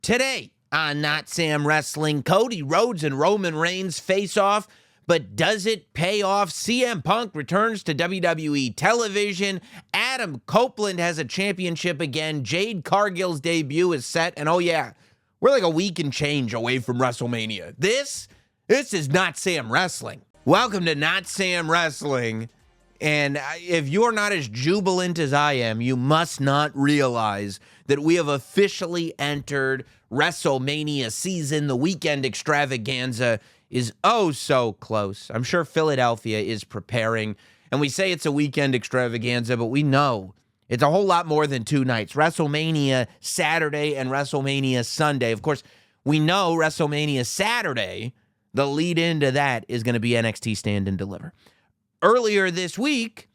Today on Notsam Wrestling, Cody Rhodes and Roman Reigns face off, but does it pay off? CM Punk returns to WWE television. Adam Copeland has a championship again. Jade Cargill's debut is set. And oh yeah, we're like a week and change away from WrestleMania. This is Notsam Wrestling. Welcome to Notsam Wrestling. And if you're not as jubilant as I am, you must not realize that we have officially entered WrestleMania season. The weekend extravaganza is oh so close. I'm sure Philadelphia is preparing. And we say it's a weekend extravaganza, but we know it's a whole lot more than 2 nights. WrestleMania Saturday and WrestleMania Sunday. Of course, we know WrestleMania Saturday, the lead into that is going to be NXT Stand and Deliver. Earlier this week,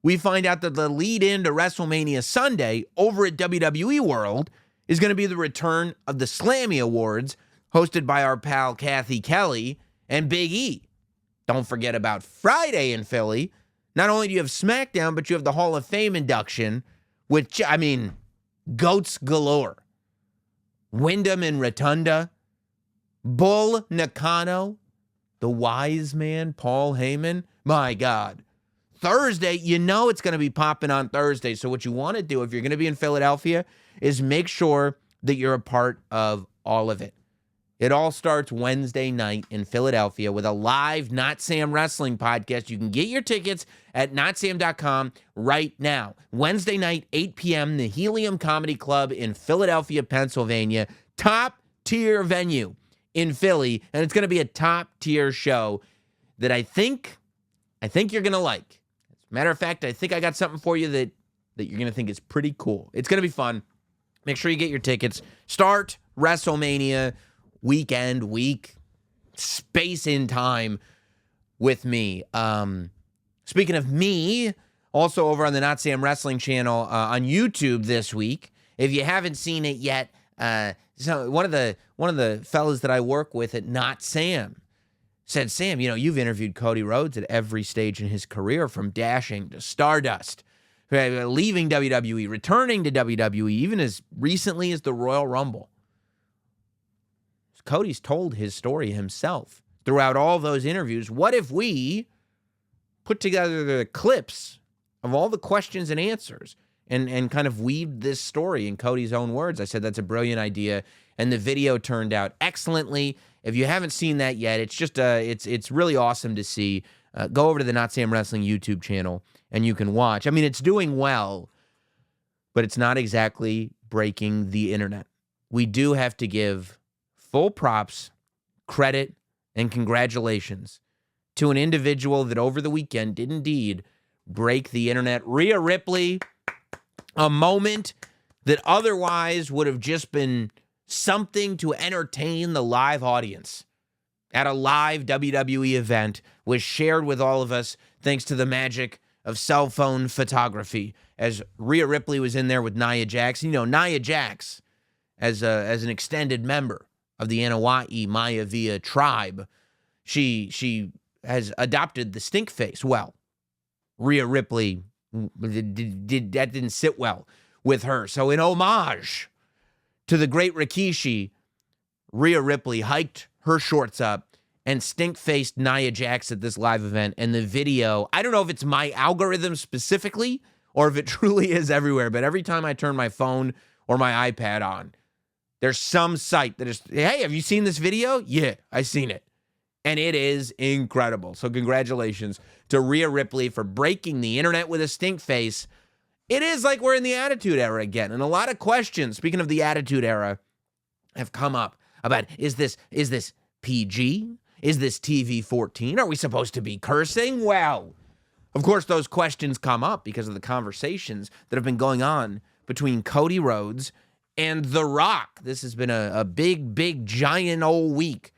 we find out that the lead into WrestleMania Sunday over at WWE World is going to be the return of the Slammy Awards, hosted by our pal Kathy Kelly and Big E. Don't forget about Friday in Philly. Not only do you have Smackdown, but you have the Hall of Fame induction, which, I mean, goats galore. Wyndham and Rotunda, Bull Nakano, the wise man, Paul Heyman. My God. Thursday, you know it's going to be popping on Thursday. So what you want to do if you're going to be in Philadelphia is make sure that you're a part of all of it. It all starts Wednesday night in Philadelphia with a live Not Sam Wrestling podcast. You can get your tickets at notsam.com right now. Wednesday night, 8 p.m., the Helium Comedy Club in Philadelphia, Pennsylvania. Top tier venue in Philly. And it's going to be a top tier show that I think you're going to like. As a matter of fact, I think I got something for you that you're going to think is pretty cool. It's going to be fun. Make sure you get your tickets. Start WrestleMania week, space in time with me. Speaking of me, also over on the Not Sam Wrestling channel on YouTube this week, if you haven't seen it yet, so one of the fellas that I work with at Not Sam said, Sam, you know, you've interviewed Cody Rhodes at every stage in his career, from Dashing to Stardust, leaving WWE, returning to WWE, even as recently as the Royal Rumble. Cody's told his story himself throughout all those interviews. What if we put together the clips of all the questions and answers and kind of weave this story in Cody's own words? I said, that's a brilliant idea. And the video turned out excellently. If you haven't seen that yet, it's just it's really awesome to see. Go over to the Not Sam Wrestling YouTube channel and you can watch. I mean, it's doing well, but it's not exactly breaking the internet. We do have to give full props, credit, and congratulations to an individual that over the weekend did indeed break the internet. Rhea Ripley, a moment that otherwise would have just been something to entertain the live audience at a live WWE event, was shared with all of us thanks to the magic of cell phone photography, as Rhea Ripley was in there with Nia Jax. You know, Nia Jax, as an extended member of the Anawa'i Maivia tribe, she has adopted the stinkface. Well, Rhea Ripley, that didn't sit well with her. So in homage to the great Rikishi, Rhea Ripley hiked her shorts up and stink-faced Nia Jax at this live event. And the video, I don't know if it's my algorithm specifically or if it truly is everywhere, but every time I turn my phone or my iPad on, there's some site that is, hey, have you seen this video? Yeah, I seen it. And it is incredible. So congratulations to Rhea Ripley for breaking the internet with a stink face. It is like we're in the Attitude Era again. And a lot of questions, speaking of the Attitude Era, have come up about, is this PG? Is this TV-14? Are we supposed to be cursing? Well, of course, those questions come up because of the conversations that have been going on between Cody Rhodes and The Rock. This has been a big, giant old week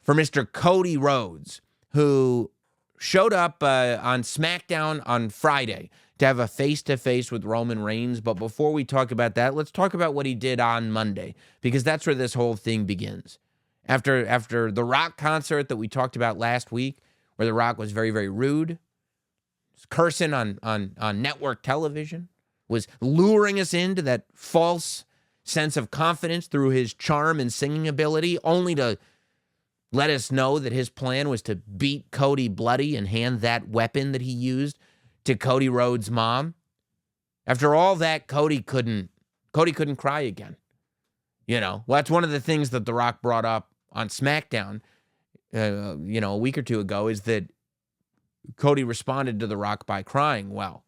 for Mr. Cody Rhodes, who showed up on Smackdown on Friday to have a face-to-face with Roman Reigns. But before we talk about that, let's talk about what he did on Monday, because that's where this whole thing begins. After the Rock concert that we talked about last week, where The Rock was very, very rude, cursing on network television, was luring us into that false sense of confidence through his charm and singing ability, only to let us know that his plan was to beat Cody bloody and hand that weapon that he used to Cody Rhodes' mom. After all that, Cody couldn't cry again. Well, that's one of the things that The Rock brought up on Smackdown, a week or two ago, is that Cody responded to The Rock by crying. Well,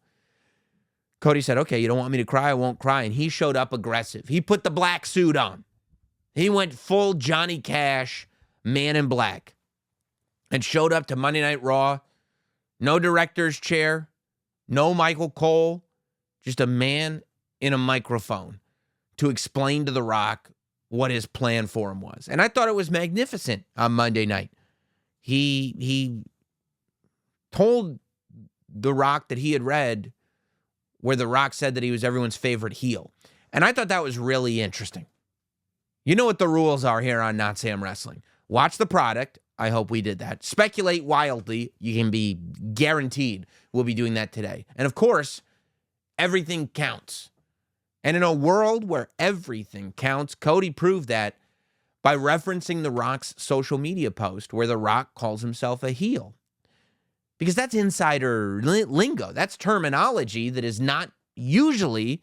Cody said, okay, you don't want me to cry? I won't cry. And he showed up aggressive. He put the black suit on. He went full Johnny Cash, Man in Black, and showed up to Monday Night Raw. No director's chair, no Michael Cole, just a man in a microphone to explain to The Rock what his plan for him was. And I thought it was magnificent on Monday night. He told The Rock that he had read where The Rock said that he was everyone's favorite heel. And I thought that was really interesting. You know what the rules are here on Notsam Wrestling. Watch the product. I hope we did that. Speculate wildly. You can be guaranteed we'll be doing that today. And of course, everything counts. And in a world where everything counts, Cody proved that by referencing The Rock's social media post where The Rock calls himself a heel. Because that's insider lingo. That's terminology that is not usually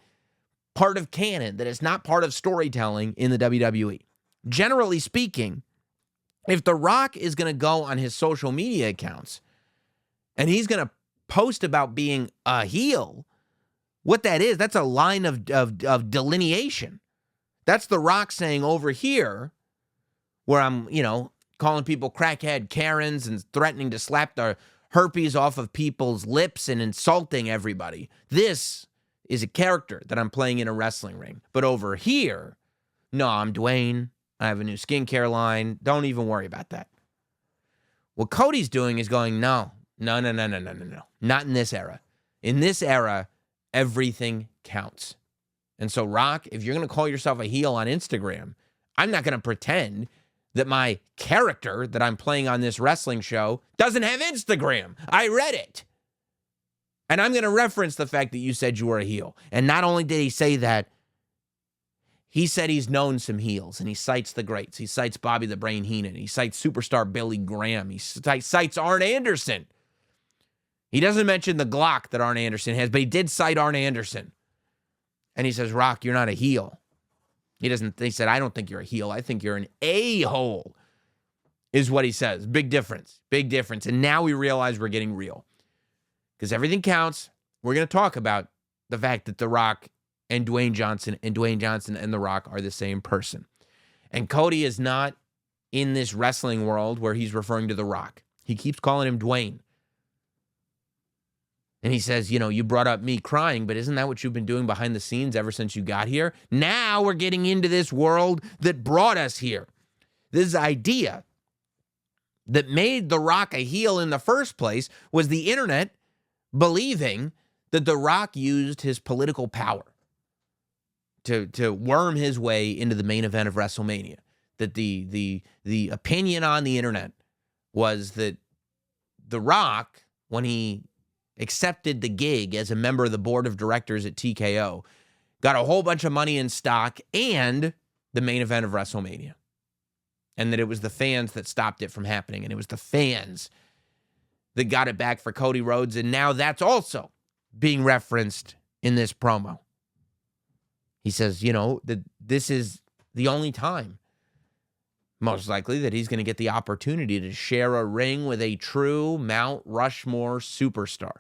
part of canon, that is not part of storytelling in the WWE. Generally speaking, if The Rock is going to go on his social media accounts and he's going to post about being a heel, what that is, that's a line of delineation. That's The Rock saying over here, where I'm, calling people crackhead Karens and threatening to slap the herpes off of people's lips and insulting everybody. This is a character that I'm playing in a wrestling ring. But over here, no, I'm Dwayne. I have a new skincare line. Don't even worry about that. What Cody's doing is going, no. Not in this era. In this era, everything counts. And so, Rock, if you're going to call yourself a heel on Instagram, I'm not going to pretend that my character that I'm playing on this wrestling show doesn't have Instagram. I read it. And I'm going to reference the fact that you said you were a heel. And not only did he say that, he said he's known some heels, and he cites the greats. He cites Bobby the Brain Heenan. He cites superstar Billy Graham. He cites Arn Anderson. He doesn't mention the Glock that Arn Anderson has, but he did cite Arn Anderson. And he says, Rock, you're not a heel. He said, I don't think you're a heel. I think you're an a-hole, is what he says. Big difference. Big difference. And now we realize we're getting real. Because everything counts. We're going to talk about the fact that The Rock and Dwayne Johnson and The Rock are the same person. And Cody is not in this wrestling world where he's referring to The Rock. He keeps calling him Dwayne. And he says, you brought up me crying, but isn't that what you've been doing behind the scenes ever since you got here? Now we're getting into this world that brought us here. This idea that made The Rock a heel in the first place was the internet believing that The Rock used his political power to worm his way into the main event of WrestleMania. That the opinion on the internet was that The Rock, when he accepted the gig as a member of the board of directors at TKO, got a whole bunch of money in stock and the main event of WrestleMania. And that it was the fans that stopped it from happening. And it was the fans that got it back for Cody Rhodes. And now that's also being referenced in this promo. He says, that this is the only time, most likely, that he's going to get the opportunity to share a ring with a true Mount Rushmore superstar.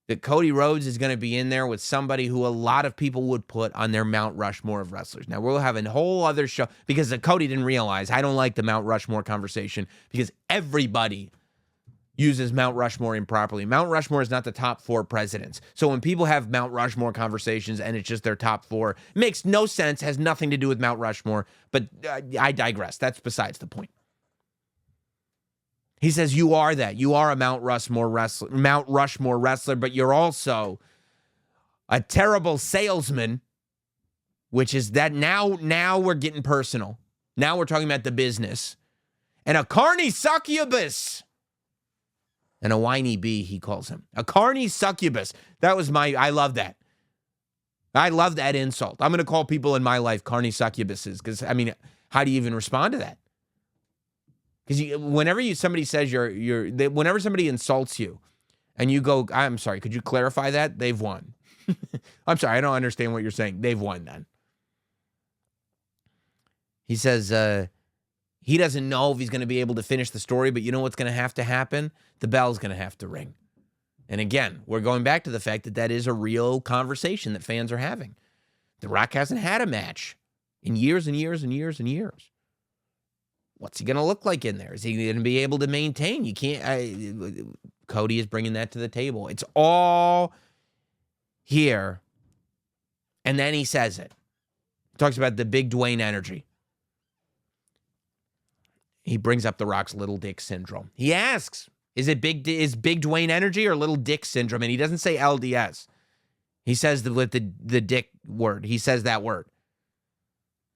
That Cody Rhodes is going to be in there with somebody who a lot of people would put on their Mount Rushmore of wrestlers. Now, we'll have a whole other show, because Cody didn't realize, I don't like the Mount Rushmore conversation, because everybody uses Mount Rushmore improperly. Mount Rushmore is not the top 4 presidents. So when people have Mount Rushmore conversations and it's just their top 4, it makes no sense, has nothing to do with Mount Rushmore, but I digress. That's besides the point. He says, you are that. You are a Mount Rushmore wrestler, but you're also a terrible salesman, which is that now we're getting personal. Now we're talking about the business. And a carny succubus. And a whiny bee, he calls him. A carny succubus. I love that. I love that insult. I'm going to call people in my life carny succubuses because, I mean, how do you even respond to that? Because whenever somebody says whenever somebody insults you and you go, I'm sorry, could you clarify that? They've won. I'm sorry, I don't understand what you're saying. They've won then. He says he doesn't know if he's going to be able to finish the story, but you know what's going to happen? The bell's going to have to ring. And again, we're going back to the fact that that is a real conversation that fans are having. The Rock hasn't had a match in years and years and years and years. What's he going to look like in there? Is he going to be able to maintain? You can't. Cody is bringing that to the table. It's all here. And then he says it. He talks about the big Dwayne energy. He brings up The Rock's little dick syndrome. He asks, is big Dwayne energy or little dick syndrome? And he doesn't say LDS. He says with the dick word. He says that word.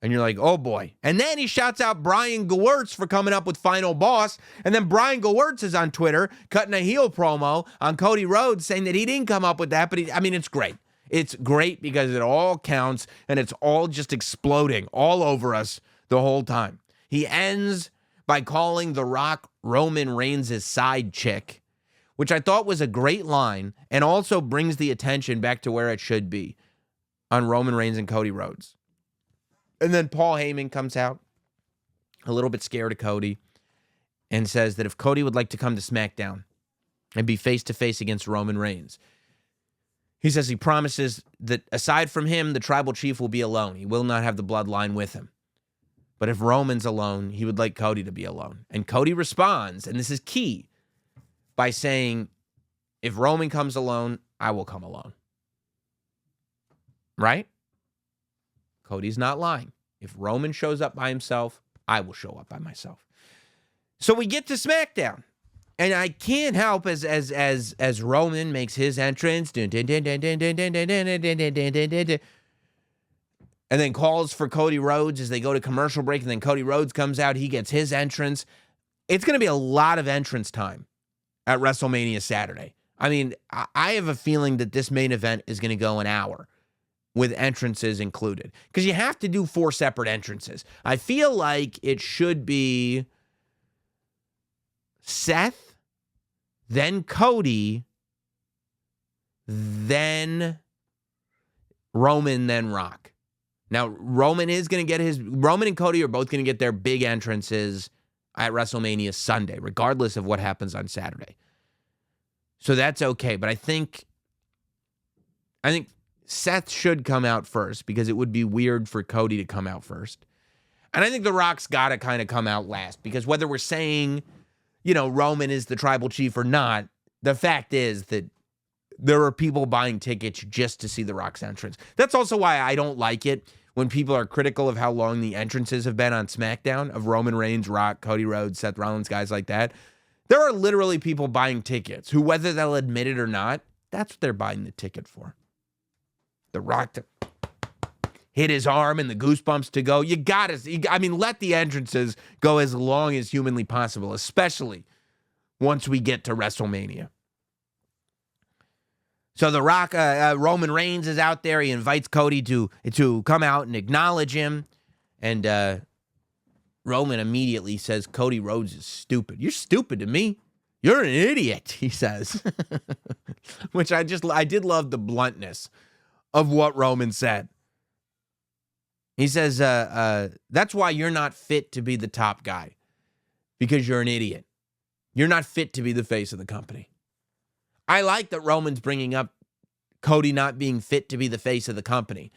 And you're like, oh boy. And then he shouts out Brian Gewirtz for coming up with Final Boss. And then Brian Gewirtz is on Twitter cutting a heel promo on Cody Rhodes saying that he didn't come up with that. But it's great. It's great because it all counts and it's all just exploding all over us the whole time. He ends by calling The Rock Roman Reigns' side chick, which I thought was a great line and also brings the attention back to where it should be on Roman Reigns and Cody Rhodes. And then Paul Heyman comes out, a little bit scared of Cody, and says that if Cody would like to come to Smackdown and be face-to-face against Roman Reigns, he says he promises that aside from him, the tribal chief will be alone. He will not have the bloodline with him. But if Roman's alone, he would like Cody to be alone. And Cody responds, and this is key, by saying, if Roman comes alone, I will come alone. Right? Cody's not lying. If Roman shows up by himself, I will show up by myself. So we get to SmackDown. And I can't help as Roman makes his entrance, and then calls for Cody Rhodes as they go to commercial break, and then Cody Rhodes comes out, he gets his entrance. It's going to be a lot of entrance time at WrestleMania Saturday. I mean, I have a feeling that this main event is going to go an hour with entrances included, because you have to do 4 separate entrances. I feel like it should be Seth, then Cody, then Roman, then Rock. Now, Roman and Cody are both going to get their big entrances at WrestleMania Sunday, regardless of what happens on Saturday. So that's okay. But I think Seth should come out first because it would be weird for Cody to come out first. And I think The Rock's got to kind of come out last because whether we're saying, Roman is the tribal chief or not, the fact is that there are people buying tickets just to see The Rock's entrance. That's also why I don't like it when people are critical of how long the entrances have been on SmackDown of Roman Reigns, Rock, Cody Rhodes, Seth Rollins, guys like that. There are literally people buying tickets who, whether they'll admit it or not, that's what they're buying the ticket for. The Rock to hit his arm and the goosebumps to go. Let the entrances go as long as humanly possible, especially once we get to WrestleMania. So The Rock, Roman Reigns is out there. He invites Cody to come out and acknowledge him. And Roman immediately says, Cody Rhodes is stupid. You're stupid to me. You're an idiot, he says. Which I did love the bluntness of what Roman said. He says, that's why you're not fit to be the top guy. Because you're an idiot. You're not fit to be the face of the company. I like that Roman's bringing up Cody not being fit to be the face of the company.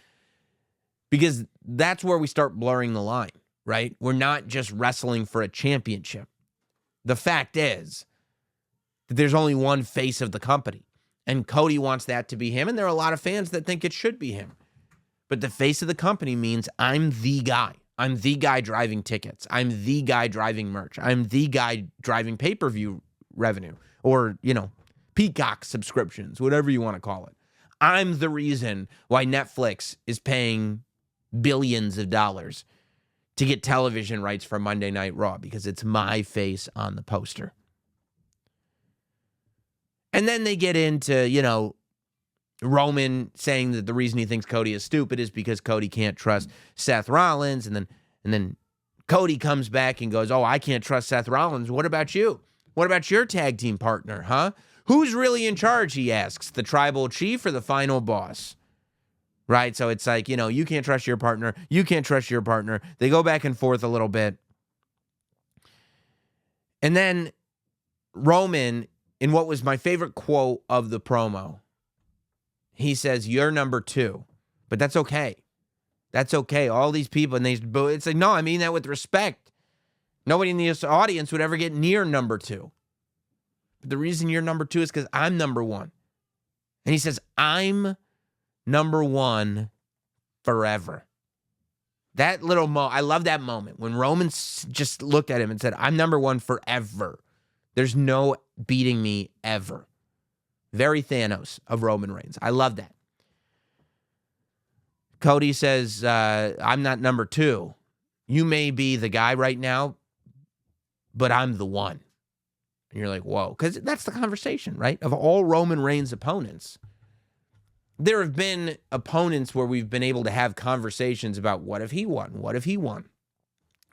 Because that's where we start blurring the line, right? We're not just wrestling for a championship. The fact is that there's only one face of the company. And Cody wants that to be him. And there are a lot of fans that think it should be him. But the face of the company means I'm the guy. I'm the guy driving tickets. I'm the guy driving merch. I'm the guy driving pay-per-view revenue. Or, Peacock subscriptions, whatever you want to call it. I'm the reason why Netflix is paying billions of dollars to get television rights for Monday Night Raw because it's my face on the poster. And then they get into, Roman saying that the reason he thinks Cody is stupid is because Cody can't trust Seth Rollins. And then Cody comes back and goes, oh, I can't trust Seth Rollins. What about you? What about your tag team partner, huh? Who's really in charge, he asks, the tribal chief or the final boss? Right? So it's like, you can't trust your partner. You can't trust your partner. They go back and forth a little bit. And then Roman, in what was my favorite quote of the promo, he says, you're number 2. But that's okay. That's okay. All these people, and it's like, no, I mean that with respect. Nobody in the audience would ever get near number 2. But the reason you're number 2 is because I'm number 1. And he says, I'm number 1 forever. That little I love that moment when Roman just looked at him and said, I'm number 1 forever. There's no beating me ever. Very Thanos of Roman Reigns. I love that. Cody says, I'm not number 2. You may be the guy right now, but I'm the one. And you're like, whoa. Because that's the conversation, right? Of all Roman Reigns' opponents, there have been opponents where we've been able to have conversations about what if he won? What if he won?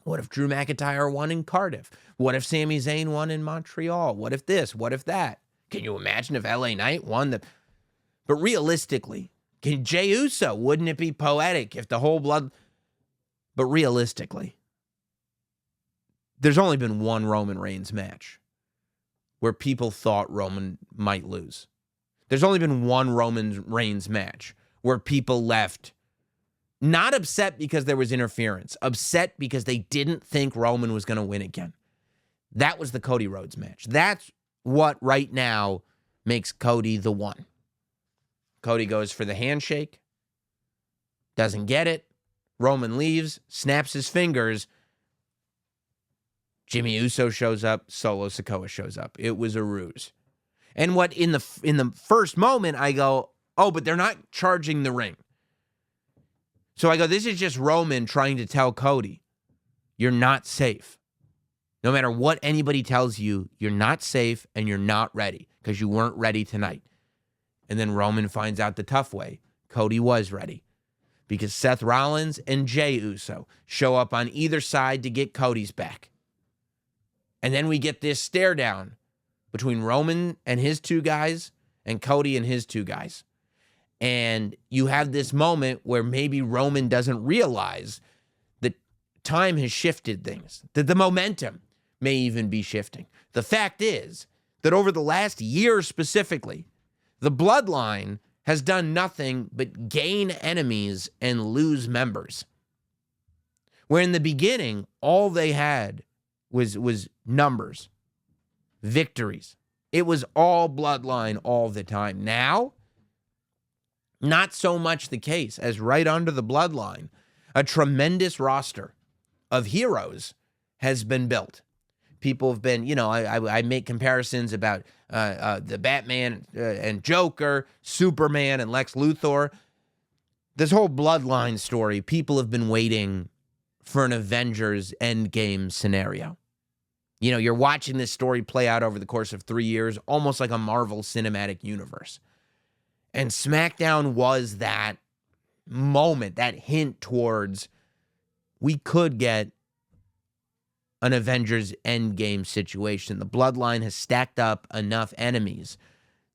What if Drew McIntyre won in Cardiff? What if Sami Zayn won in Montreal? What if this? What if that? Can you imagine if LA Knight won? But realistically, can Jey Uso, wouldn't it be poetic if the whole blood... But realistically, there's only been one Roman Reigns match where people thought Roman might lose. There's only been one Roman Reigns match where people left not upset because there was interference, upset because they didn't think Roman was going to win again. That was the Cody Rhodes match. That's what right now makes Cody the one. Cody goes for the handshake, doesn't get it. Roman leaves, snaps his fingers. Jimmy Uso shows up, Solo Sikoa shows up. It was a ruse. And what in the first moment I go, oh, but they're not charging the ring. So I go, this is just Roman trying to tell Cody, you're not safe. No matter what anybody tells you, you're not safe and you're not ready because you weren't ready tonight. And then Roman finds out the tough way. Cody was ready because Seth Rollins and Jey Uso show up on either side to get Cody's back. And then we get this stare down between Roman and his two guys and Cody and his two guys. And you have this moment where maybe Roman doesn't realize that time has shifted things, that the momentum may even be shifting. The fact is that over the last year specifically, the bloodline has done nothing but gain enemies and lose members. Where in the beginning, all they had was numbers, victories. It was all bloodline all the time. Now, not so much the case, as right under the bloodline, a tremendous roster of heroes has been built. People have been, I make comparisons about the Batman and Joker, Superman and Lex Luthor. This whole bloodline story, people have been waiting for an Avengers Endgame scenario. You're watching this story play out over the course of 3 years, almost like a Marvel Cinematic Universe. And Smackdown was that moment, that hint towards we could get an Avengers Endgame situation. The bloodline has stacked up enough enemies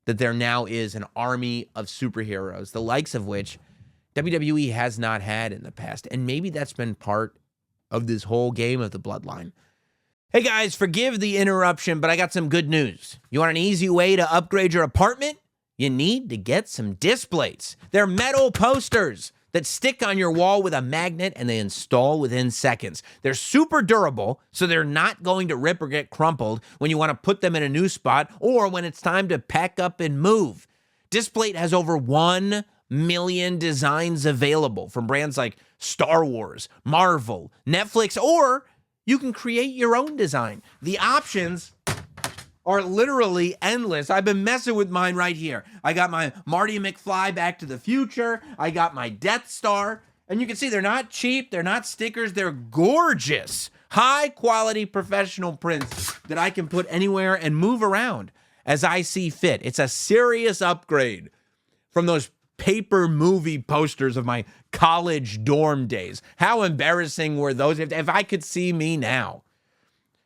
that there now is an army of superheroes, the likes of which WWE has not had in the past. And maybe that's been part of this whole game of the bloodline. Hey guys, forgive the interruption, but I got some good news. You want an easy way to upgrade your apartment? You need to get some displays. They're metal posters that stick on your wall with a magnet and they install within seconds. They're super durable, so they're not going to rip or get crumpled when you want to put them in a new spot or when it's time to pack up and move. Displate has over 1 million designs available from brands like Star Wars, Marvel, Netflix, or you can create your own design. The options are literally endless. I've been messing with mine right here. I got my Marty McFly Back to the Future. I got my Death Star. And you can see they're not cheap. They're not stickers. They're gorgeous, high-quality professional prints that I can put anywhere and move around as I see fit. It's a serious upgrade from those paper movie posters of my college dorm days. How embarrassing were those? If I could see me now.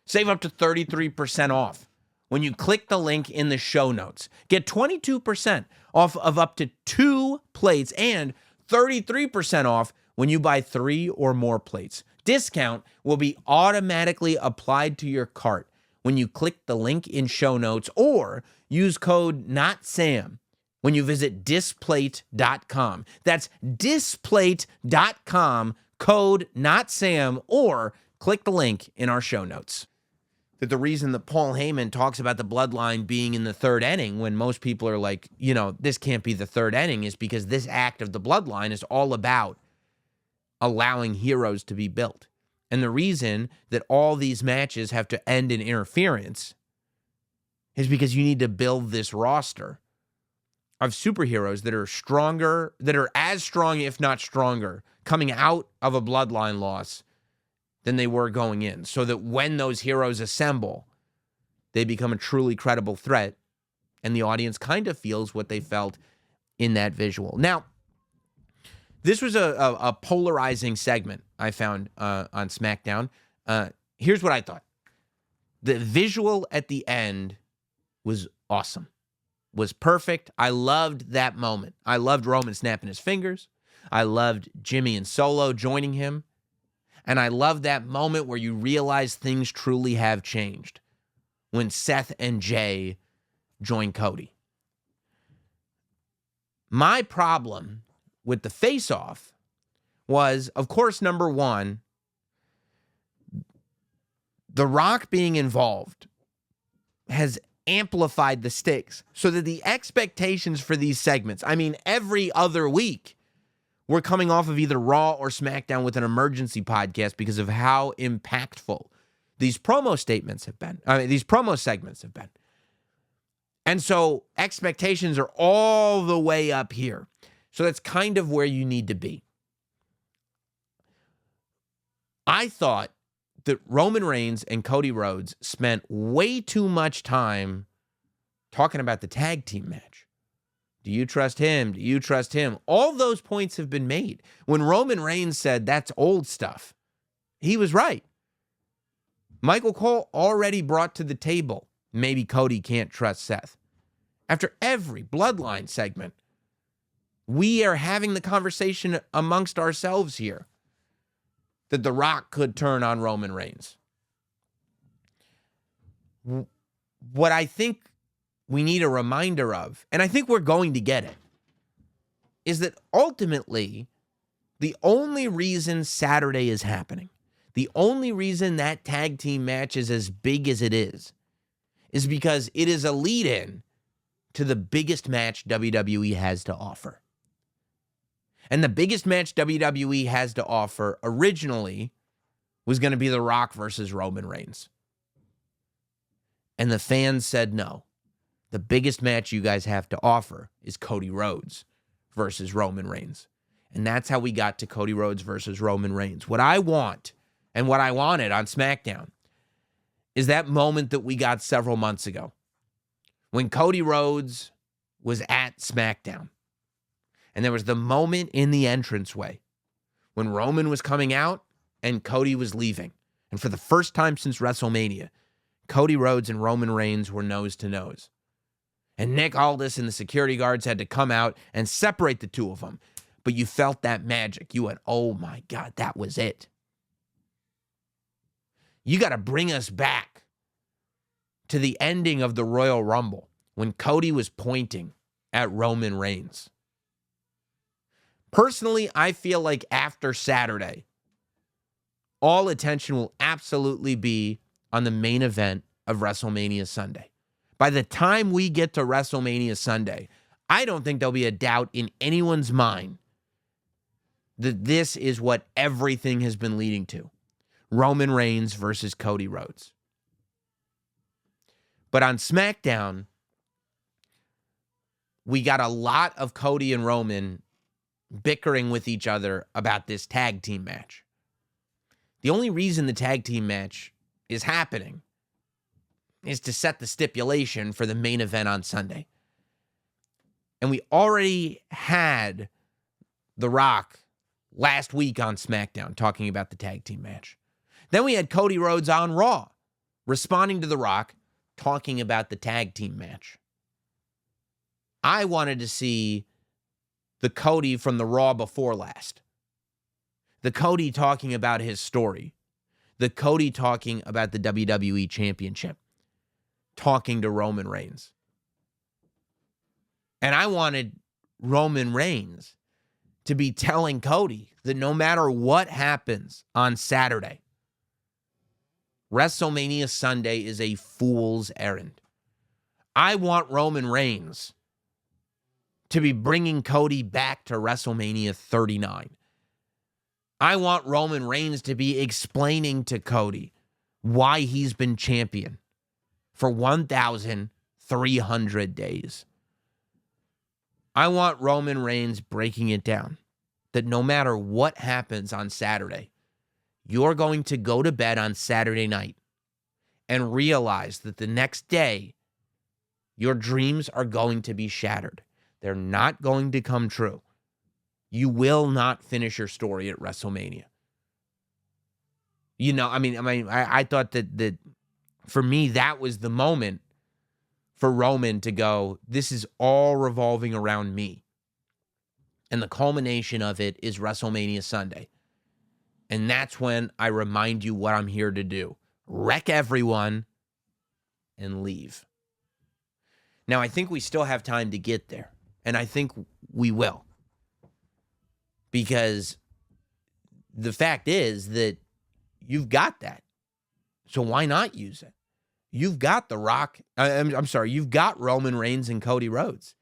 Save up to 33% off when you click the link in the show notes. Get 22% off of up to 2 plates and 33% off when you buy 3 or more plates. Discount will be automatically applied to your cart when you click the link in show notes or use code NOTSAM when you visit displate.com. That's displate.com, code NOTSAM, or click the link in our show notes. That the reason that Paul Heyman talks about the bloodline being in the third inning when most people are like, this can't be the third inning is because this act of the bloodline is all about allowing heroes to be built. And the reason that all these matches have to end in interference is because you need to build this roster of superheroes that are stronger, that are as strong, if not stronger, coming out of a bloodline loss than they were going in, so that when those heroes assemble, they become a truly credible threat, and the audience kind of feels what they felt in that visual. Now, this was a polarizing segment I found on SmackDown. Here's what I thought. The visual at the end was awesome, was perfect. I loved that moment. I loved Roman snapping his fingers. I loved Jimmy and Solo joining him. And I love that moment where you realize things truly have changed when Seth and Jay join Cody. My problem with the face-off was, of course, number one, The Rock being involved has amplified the stakes so that the expectations for these segments, every other week, we're coming off of either Raw or SmackDown with an emergency podcast because of how impactful these promo statements have been. These promo segments have been. And so expectations are all the way up here. So that's kind of where you need to be. I thought that Roman Reigns and Cody Rhodes spent way too much time talking about the tag team match. Do you trust him? Do you trust him? All those points have been made. When Roman Reigns said that's old stuff, he was right. Michael Cole already brought to the table, maybe Cody can't trust Seth. After every bloodline segment, we are having the conversation amongst ourselves here that The Rock could turn on Roman Reigns. What I think we need a reminder of, and I think we're going to get it, is that ultimately, the only reason Saturday is happening, the only reason that tag team match is as big as it is because it is a lead-in to the biggest match WWE has to offer. And the biggest match WWE has to offer originally was going to be The Rock versus Roman Reigns. And the fans said no. The biggest match you guys have to offer is Cody Rhodes versus Roman Reigns. And that's how we got to Cody Rhodes versus Roman Reigns. What I want, and what I wanted on SmackDown, is that moment that we got several months ago when Cody Rhodes was at SmackDown. And there was the moment in the entranceway when Roman was coming out and Cody was leaving. And for the first time since WrestleMania, Cody Rhodes and Roman Reigns were nose to nose. And Nick Aldis and the security guards had to come out and separate the two of them. But you felt that magic. You went, oh my God, that was it. You got to bring us back to the ending of the Royal Rumble when Cody was pointing at Roman Reigns. Personally, I feel like after Saturday, all attention will absolutely be on the main event of WrestleMania Sunday. By the time we get to WrestleMania Sunday, I don't think there'll be a doubt in anyone's mind that this is what everything has been leading to. Roman Reigns versus Cody Rhodes. But on SmackDown, we got a lot of Cody and Roman bickering with each other about this tag team match. The only reason the tag team match is happening is to set the stipulation for the main event on Sunday. And we already had The Rock last week on SmackDown talking about the tag team match. Then we had Cody Rhodes on Raw responding to The Rock talking about the tag team match. I wanted to see the Cody from the Raw before last. The Cody talking about his story. The Cody talking about the WWE Championship. Talking to Roman Reigns. And I wanted Roman Reigns to be telling Cody that no matter what happens on Saturday, WrestleMania Sunday is a fool's errand. I want Roman Reigns to be bringing Cody back to WrestleMania 39. I want Roman Reigns to be explaining to Cody why he's been champion for 1,300 days. I want Roman Reigns breaking it down that no matter what happens on Saturday, you're going to go to bed on Saturday night and realize that the next day, your dreams are going to be shattered. They're not going to come true. You will not finish your story at WrestleMania. I thought that for me, that was the moment for Roman to go, this is all revolving around me. And the culmination of it is WrestleMania Sunday. And that's when I remind you what I'm here to do. Wreck everyone and leave. Now, I think we still have time to get there. And I think we will. Because the fact is that you've got that. So why not use it? You've got The Rock. You've got Roman Reigns and Cody Rhodes.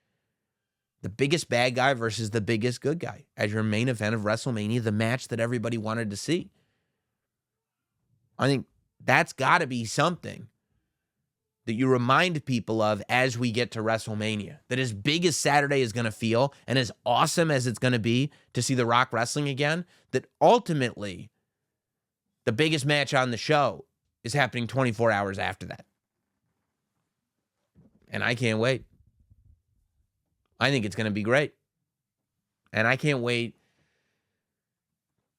The biggest bad guy versus the biggest good guy as your main event of WrestleMania, the match that everybody wanted to see. I think that's got to be something that you remind people of as we get to WrestleMania. That as big as Saturday is going to feel and as awesome as it's going to be to see The Rock wrestling again, that ultimately the biggest match on the show is happening 24 hours after that. And I can't wait. I think it's going to be great. And I can't wait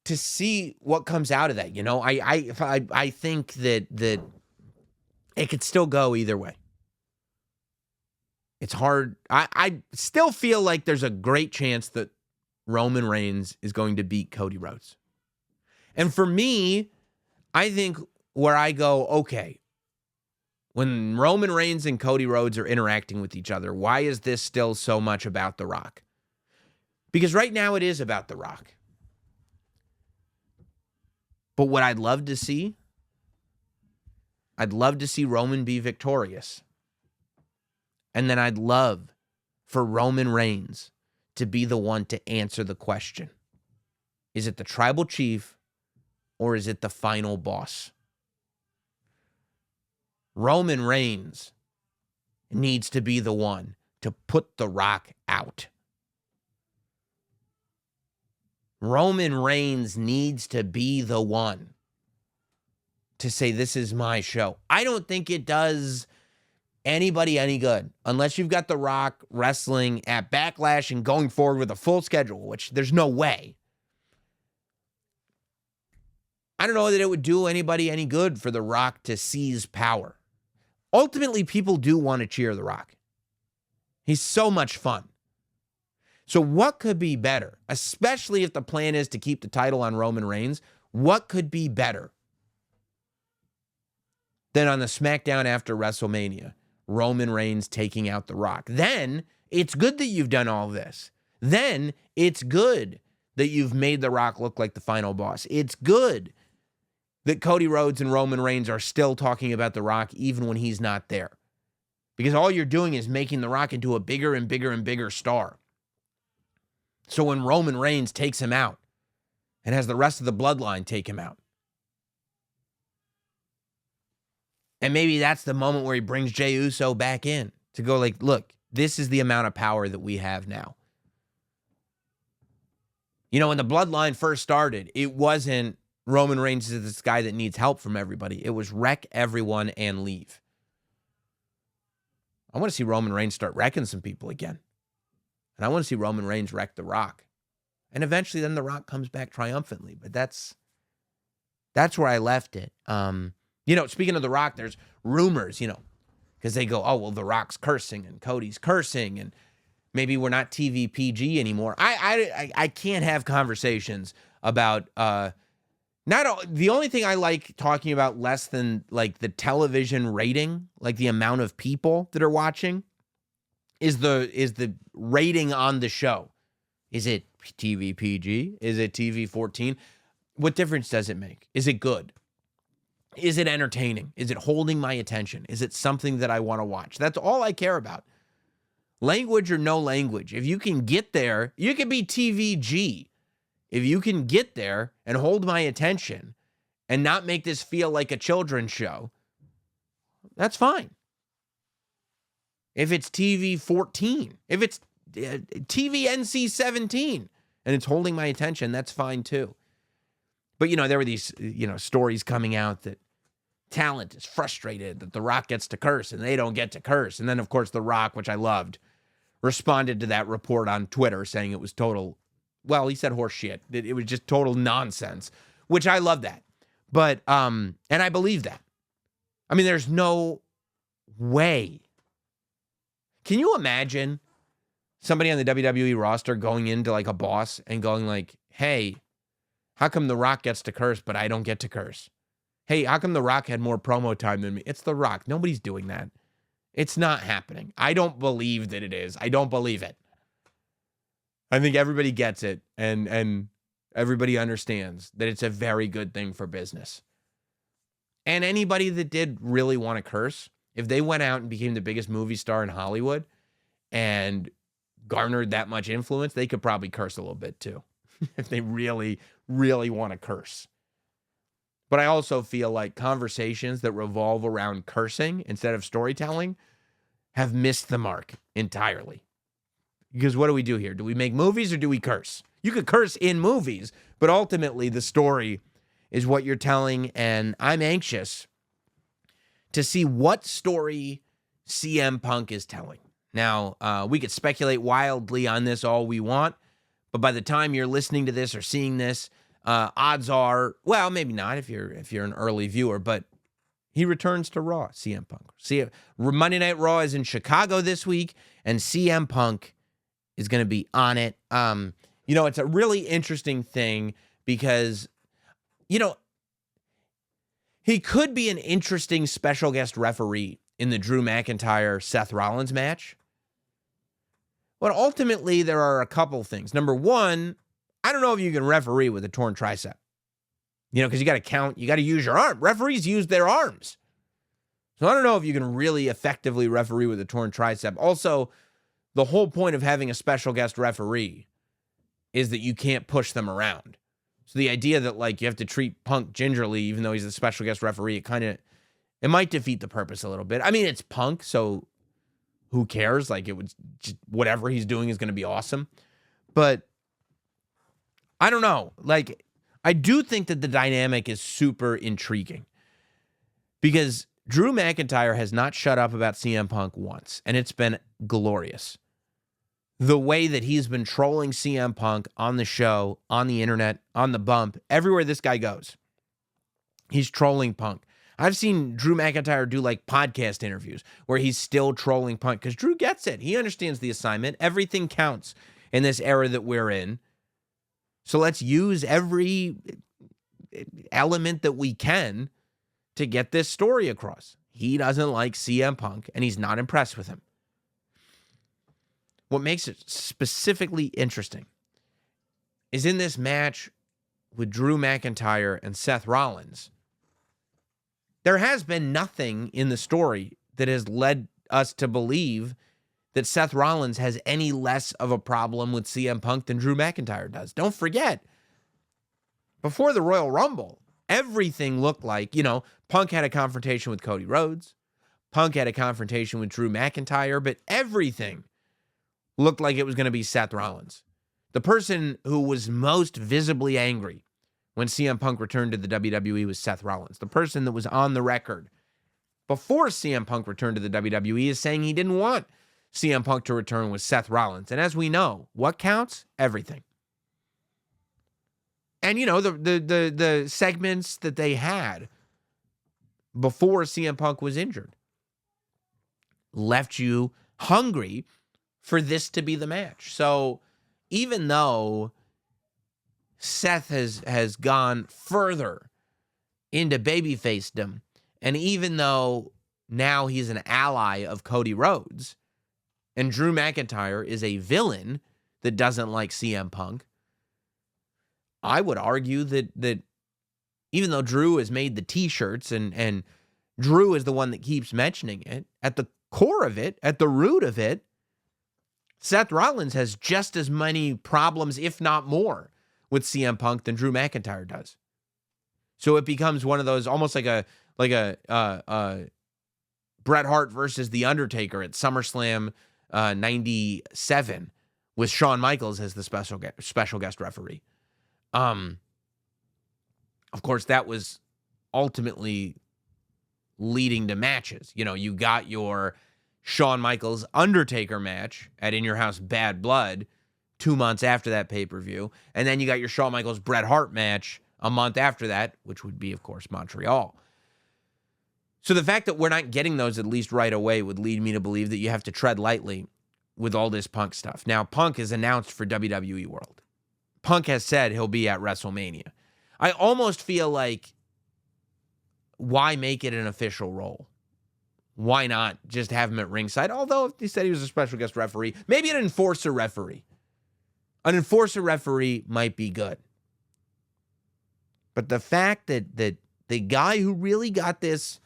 to see what comes out of that. You know, I think that it could still go either way. It's hard. I still feel like there's a great chance that Roman Reigns is going to beat Cody Rhodes. And for me, I think where I go, okay, when Roman Reigns and Cody Rhodes are interacting with each other, why is this still so much about The Rock? Because right now it is about The Rock. But what I'd love to see Roman be victorious. And then I'd love for Roman Reigns to be the one to answer the question. Is it the tribal chief or is it the final boss? Roman Reigns needs to be the one to put The Rock out. Roman Reigns needs to be the one to say, this is my show. I don't think it does anybody any good unless you've got The Rock wrestling at Backlash and going forward with a full schedule, which there's no way. I don't know that it would do anybody any good for The Rock to seize power. Ultimately, people do want to cheer The Rock. He's so much fun. So what could be better, especially if the plan is to keep the title on Roman Reigns? What could be better than on the SmackDown after WrestleMania, Roman Reigns taking out The Rock? Then it's good that you've done all this. Then it's good that you've made The Rock look like the final boss. It's good that Cody Rhodes and Roman Reigns are still talking about The Rock even when he's not there. Because all you're doing is making The Rock into a bigger and bigger and bigger star. So when Roman Reigns takes him out and has the rest of the bloodline take him out, and maybe that's the moment where he brings Jey Uso back in to go like, look, this is the amount of power that we have now. You know, when the bloodline first started, it wasn't Roman Reigns is this guy that needs help from everybody. It was wreck everyone and leave. I want to see Roman Reigns start wrecking some people again. And I want to see Roman Reigns wreck The Rock. And eventually then The Rock comes back triumphantly. But that's where I left it. Speaking of The Rock, there's rumors, because they go, oh, well, The Rock's cursing and Cody's cursing and maybe we're not TV PG anymore. I can't have conversations about the only thing I like talking about less than like the television rating, like the amount of people that are watching, is the rating on the show. Is it TV PG? Is it TV 14? What difference does it make? Is it good? Is it entertaining? Is it holding my attention? Is it something that I want to watch? That's all I care about. Language or no language. If you can get there, you can be TVG. If you can get there and hold my attention and not make this feel like a children's show, that's fine. If it's TV 14, if it's TV NC 17 and it's holding my attention, that's fine too. But, there were these, stories coming out that talent is frustrated that The Rock gets to curse and they don't get to curse. And then, of course, The Rock, which I loved, responded to that report on Twitter saying it was total, well, he said horse shit. It was just total nonsense, which I love that. But, and I believe that. I mean, there's no way. Can you imagine somebody on the WWE roster going into like a boss and going like, hey, how come The Rock gets to curse, but I don't get to curse? Hey, how come The Rock had more promo time than me? It's The Rock. Nobody's doing that. It's not happening. I don't believe that it is. I don't believe it. I think everybody gets it, and everybody understands that it's a very good thing for business. And anybody that did really want to curse, if they went out and became the biggest movie star in Hollywood and garnered that much influence, they could probably curse a little bit too, if they really, really want to curse. But I also feel like conversations that revolve around cursing instead of storytelling have missed the mark entirely. Because what do we do here? Do we make movies or do we curse? You could curse in movies, but ultimately the story is what you're telling, and I'm anxious to see what story CM Punk is telling. Now, we could speculate wildly on this all we want, but by the time you're listening to this or seeing this, odds are, well, maybe not if you're an early viewer, but he returns to Raw, CM Punk. Monday Night Raw is in Chicago this week, and CM Punk is going to be on it. It's a really interesting thing because, he could be an interesting special guest referee in the Drew McIntyre-Seth Rollins match. But ultimately, there are a couple things. Number one, I don't know if you can referee with a torn tricep. Because you got to count, you got to use your arm. Referees use their arms. So I don't know if you can really effectively referee with a torn tricep. Also, the whole point of having a special guest referee is that you can't push them around. So the idea that you have to treat Punk gingerly, even though he's a special guest referee, it might defeat the purpose a little bit. I mean, it's Punk, so who cares? It would just, whatever he's doing is going to be awesome. But I don't know. I do think that the dynamic is super intriguing because Drew McIntyre has not shut up about CM Punk once, and it's been glorious. The way that he's been trolling CM Punk on the show, on the internet, on the bump, everywhere this guy goes, he's trolling Punk. I've seen Drew McIntyre do podcast interviews where he's still trolling Punk because Drew gets it. He understands the assignment. Everything counts in this era that we're in. So let's use every element that we can to get this story across. He doesn't like CM Punk, and he's not impressed with him. What makes it specifically interesting is in this match with Drew McIntyre and Seth Rollins, there has been nothing in the story that has led us to believe that Seth Rollins has any less of a problem with CM Punk than Drew McIntyre does. Don't forget, before the Royal Rumble, everything looked like, Punk had a confrontation with Cody Rhodes. Punk had a confrontation with Drew McIntyre, but everything looked like it was going to be Seth Rollins. The person who was most visibly angry when CM Punk returned to the WWE was Seth Rollins. The person that was on the record before CM Punk returned to the WWE is saying he didn't want CM Punk to return with Seth Rollins. And as we know, what counts? Everything. And, you know, the segments that they had before CM Punk was injured left you hungry for this to be the match. So even though Seth has gone further into babyfacedom, and even though now he's an ally of Cody Rhodes, and Drew McIntyre is a villain that doesn't like CM Punk, I would argue that even though Drew has made the t-shirts and Drew is the one that keeps mentioning it, at the core of it, at the root of it, Seth Rollins has just as many problems, if not more, with CM Punk than Drew McIntyre does. So it becomes one of those, almost like a Bret Hart versus The Undertaker at SummerSlam 97 with Shawn Michaels as the special guest referee. Of course, that was ultimately leading to matches. You know, you got your Shawn Michaels Undertaker match at In Your House Bad Blood 2 months after that pay-per-view. And then you got your Shawn Michaels Bret Hart match a month after that, which would be, of course, Montreal. So the fact that we're not getting those at least right away would lead me to believe that you have to tread lightly with all this Punk stuff. Now, Punk is announced for WWE World. Punk has said he'll be at WrestleMania. I almost feel like, why make it an official role? Why not just have him at ringside? Although if he said he was a special guest referee, maybe an enforcer referee. An enforcer referee might be good. But the fact that the guy who really got this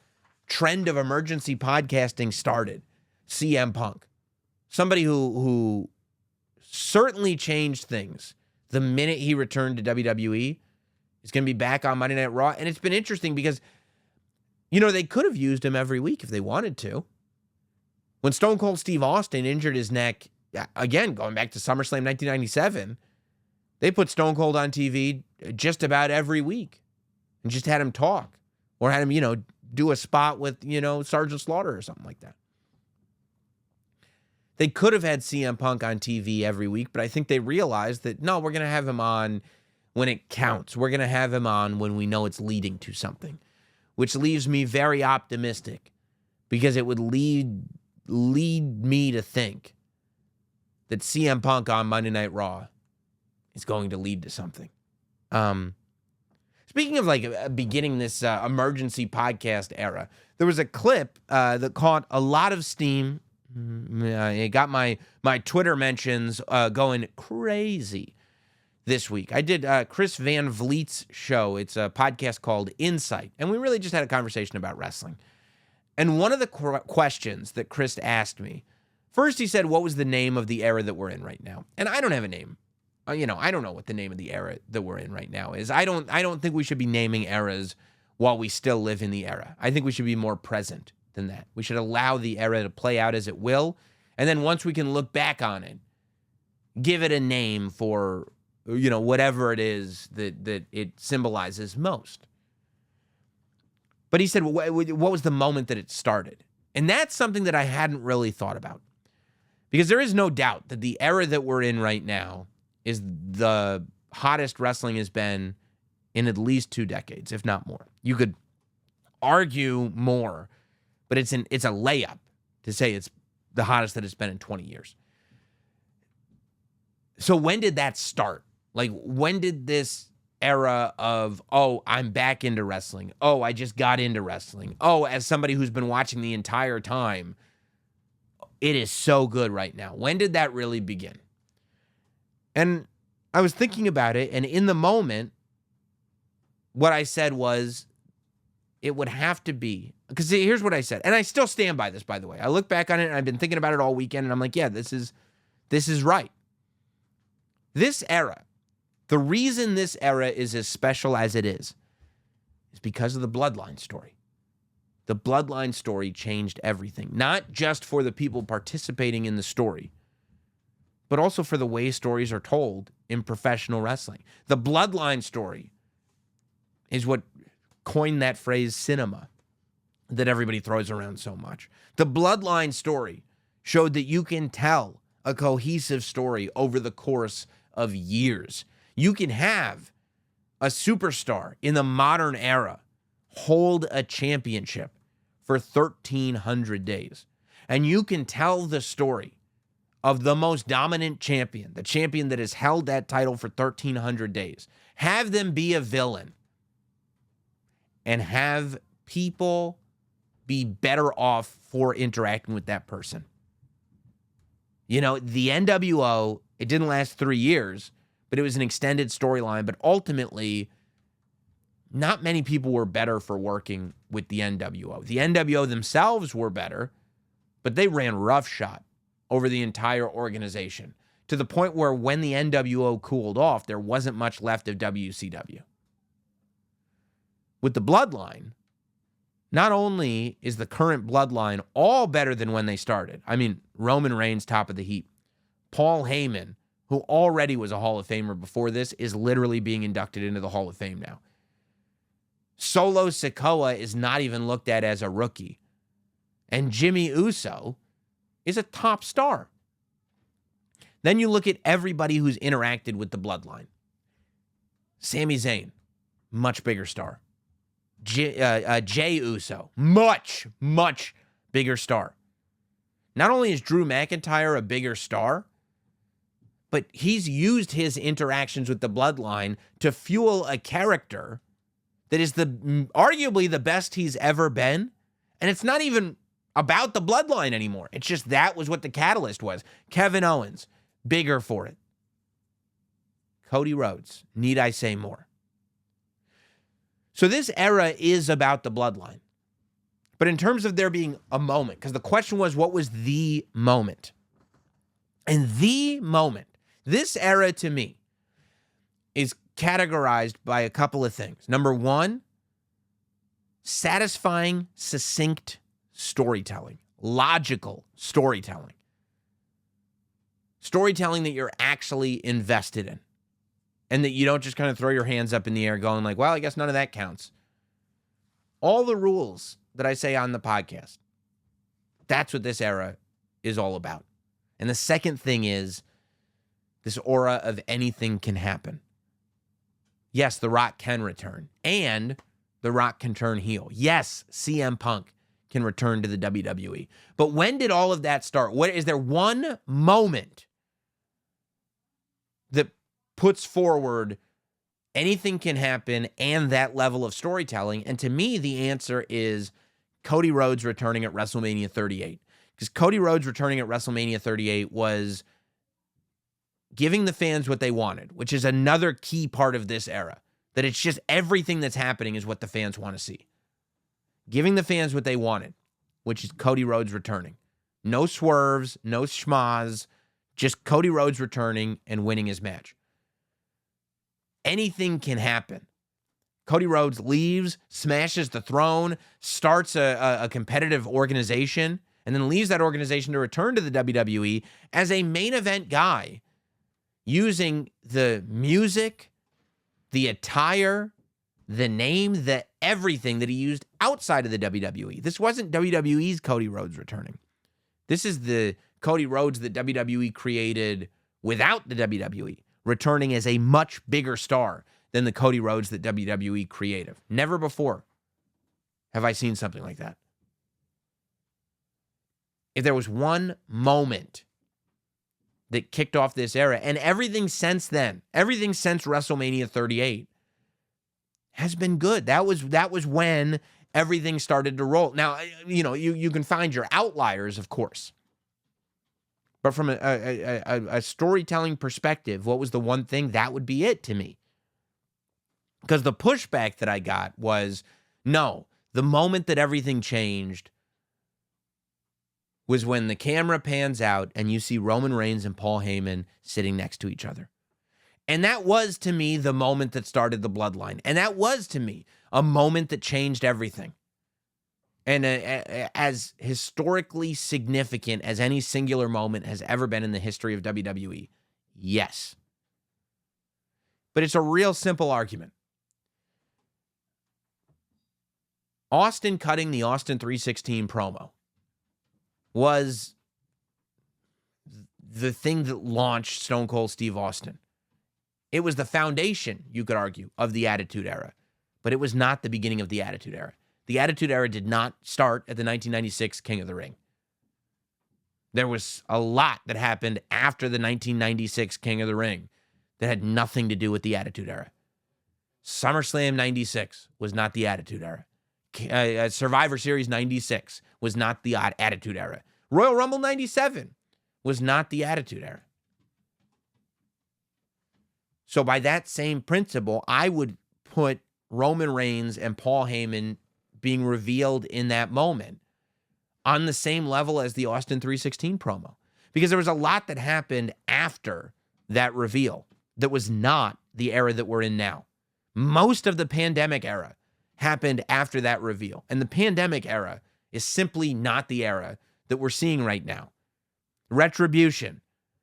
trend of emergency podcasting started, CM Punk, somebody who certainly changed things the minute he returned to WWE, is going to be back on Monday Night Raw. And it's been interesting because, you know, they could have used him every week if they wanted to. When Stone Cold Steve Austin injured his neck, again, going back to SummerSlam 1997, they put Stone Cold on TV just about every week and just had him talk or had him, you know, do a spot with, you know, Sergeant Slaughter or something like that. They could have had CM Punk on TV every week, but I think they realized that, no, we're going to have him on when it counts. We're going to have him on when we know it's leading to something, which leaves me very optimistic because it would lead me to think that CM Punk on Monday Night Raw is going to lead to something. Speaking of like beginning this emergency podcast era, there was a clip that caught a lot of steam. It got my Twitter mentions going crazy this week. I did Chris Van Vliet's show. It's a podcast called Insight, and we really just had a conversation about wrestling. And one of the questions that Chris asked me, first he said, what was the name of the era that we're in right now? And I don't have a name. I don't know what the name of the era that we're in right now is. I don't think we should be naming eras while we still live in the era. I think we should be more present than that. We should allow the era to play out as it will. And then once we can look back on it, give it a name for, you know, whatever it is that it symbolizes most. But he said, what was the moment that it started? And that's something that I hadn't really thought about. Because there is no doubt that the era that we're in right now is the hottest wrestling has been in at least 2 decades, if not more. You could argue more, but it's a layup to say it's the hottest that it's been in 20 years. So when did that start? Like, when did this era of, oh, I'm back into wrestling. Oh, I just got into wrestling. Oh, as somebody who's been watching the entire time, it is so good right now. When did that really begin? And I was thinking about it, and in the moment, what I said was, it would have to be, because here's what I said, and I still stand by this, by the way. I look back on it, and I've been thinking about it all weekend, and I'm like, yeah, this is right. This era, the reason this era is as special as it is because of the Bloodline story. The Bloodline story changed everything, not just for the people participating in the story, but also for the way stories are told in professional wrestling. The Bloodline story is what coined that phrase cinema that everybody throws around so much. The Bloodline story showed that you can tell a cohesive story over the course of years. You can have a superstar in the modern era hold a championship for 1,300 days. And you can tell the story of the most dominant champion, the champion that has held that title for 1,300 days. Have them be a villain and have people be better off for interacting with that person. You know, the NWO, it didn't last 3 years, but it was an extended storyline. But ultimately, not many people were better for working with the NWO. The NWO themselves were better, but they ran roughshod over the entire organization to the point where when the NWO cooled off, there wasn't much left of WCW. With the Bloodline, not only is the current Bloodline all better than when they started. I mean, Roman Reigns, top of the heap. Paul Heyman, who already was a Hall of Famer before this, is literally being inducted into the Hall of Fame now. Solo Sikoa is not even looked at as a rookie. And Jimmy Uso is a top star. Then you look at everybody who's interacted with the Bloodline. Sami Zayn, much bigger star. Jey Uso, much, much bigger star. Not only is Drew McIntyre a bigger star, but he's used his interactions with the Bloodline to fuel a character that is arguably the best he's ever been. And it's not even about the Bloodline anymore. It's just that was what the catalyst was. Kevin Owens, bigger for it. Cody Rhodes, need I say more? So this era is about the Bloodline. But in terms of there being a moment, because the question was, what was the moment? And the moment, this era to me, is categorized by a couple of things. Number one, satisfying, succinct storytelling, logical storytelling. Storytelling that you're actually invested in. And that you don't just kind of throw your hands up in the air going like, well, I guess none of that counts. All the rules that I say on the podcast, that's what this era is all about. And the second thing is this aura of anything can happen. Yes, The Rock can return. And The Rock can turn heel. Yes, CM Punk can return to the WWE. But when did all of that start? Is there one moment that puts forward anything can happen and that level of storytelling? And to me, the answer is Cody Rhodes returning at WrestleMania 38. Because Cody Rhodes returning at WrestleMania 38 was giving the fans what they wanted, which is another key part of this era. That it's just everything that's happening is what the fans want to see. Giving the fans what they wanted, which is Cody Rhodes returning. No swerves, no schmaz, just Cody Rhodes returning and winning his match. Anything can happen. Cody Rhodes leaves, smashes the throne, starts a competitive organization, and then leaves that organization to return to the WWE as a main event guy, using the music, the attire, the name, the everything that he used outside of the WWE. This wasn't WWE's Cody Rhodes returning. This is the Cody Rhodes that WWE created without the WWE, returning as a much bigger star than the Cody Rhodes that WWE created. Never before have I seen something like that. If there was one moment that kicked off this era, and everything since then, everything since WrestleMania 38 has been good. That was when everything started to roll. Now, you know, you can find your outliers, of course. But from a storytelling perspective, what was the one thing? That would be it to me. Because the pushback that I got was, no, the moment that everything changed was when the camera pans out and you see Roman Reigns and Paul Heyman sitting next to each other. And that was, to me, the moment that started the Bloodline. And that was, to me, a moment that changed everything. And as historically significant as any singular moment has ever been in the history of WWE, yes. But it's a real simple argument. Austin cutting the Austin 316 promo was the thing that launched Stone Cold Steve Austin. It was the foundation, you could argue, of the Attitude Era. But it was not the beginning of the Attitude Era. The Attitude Era did not start at the 1996 King of the Ring. There was a lot that happened after the 1996 King of the Ring that had nothing to do with the Attitude Era. SummerSlam 96 was not the Attitude Era. Survivor Series 96 was not the Attitude Era. Royal Rumble 97 was not the Attitude Era. So by that same principle, I would put Roman Reigns and Paul Heyman being revealed in that moment on the same level as the Austin 316 promo. Because there was a lot that happened after that reveal that was not the era that we're in now. Most of the pandemic era happened after that reveal. And the pandemic era is simply not the era that we're seeing right now. Retribution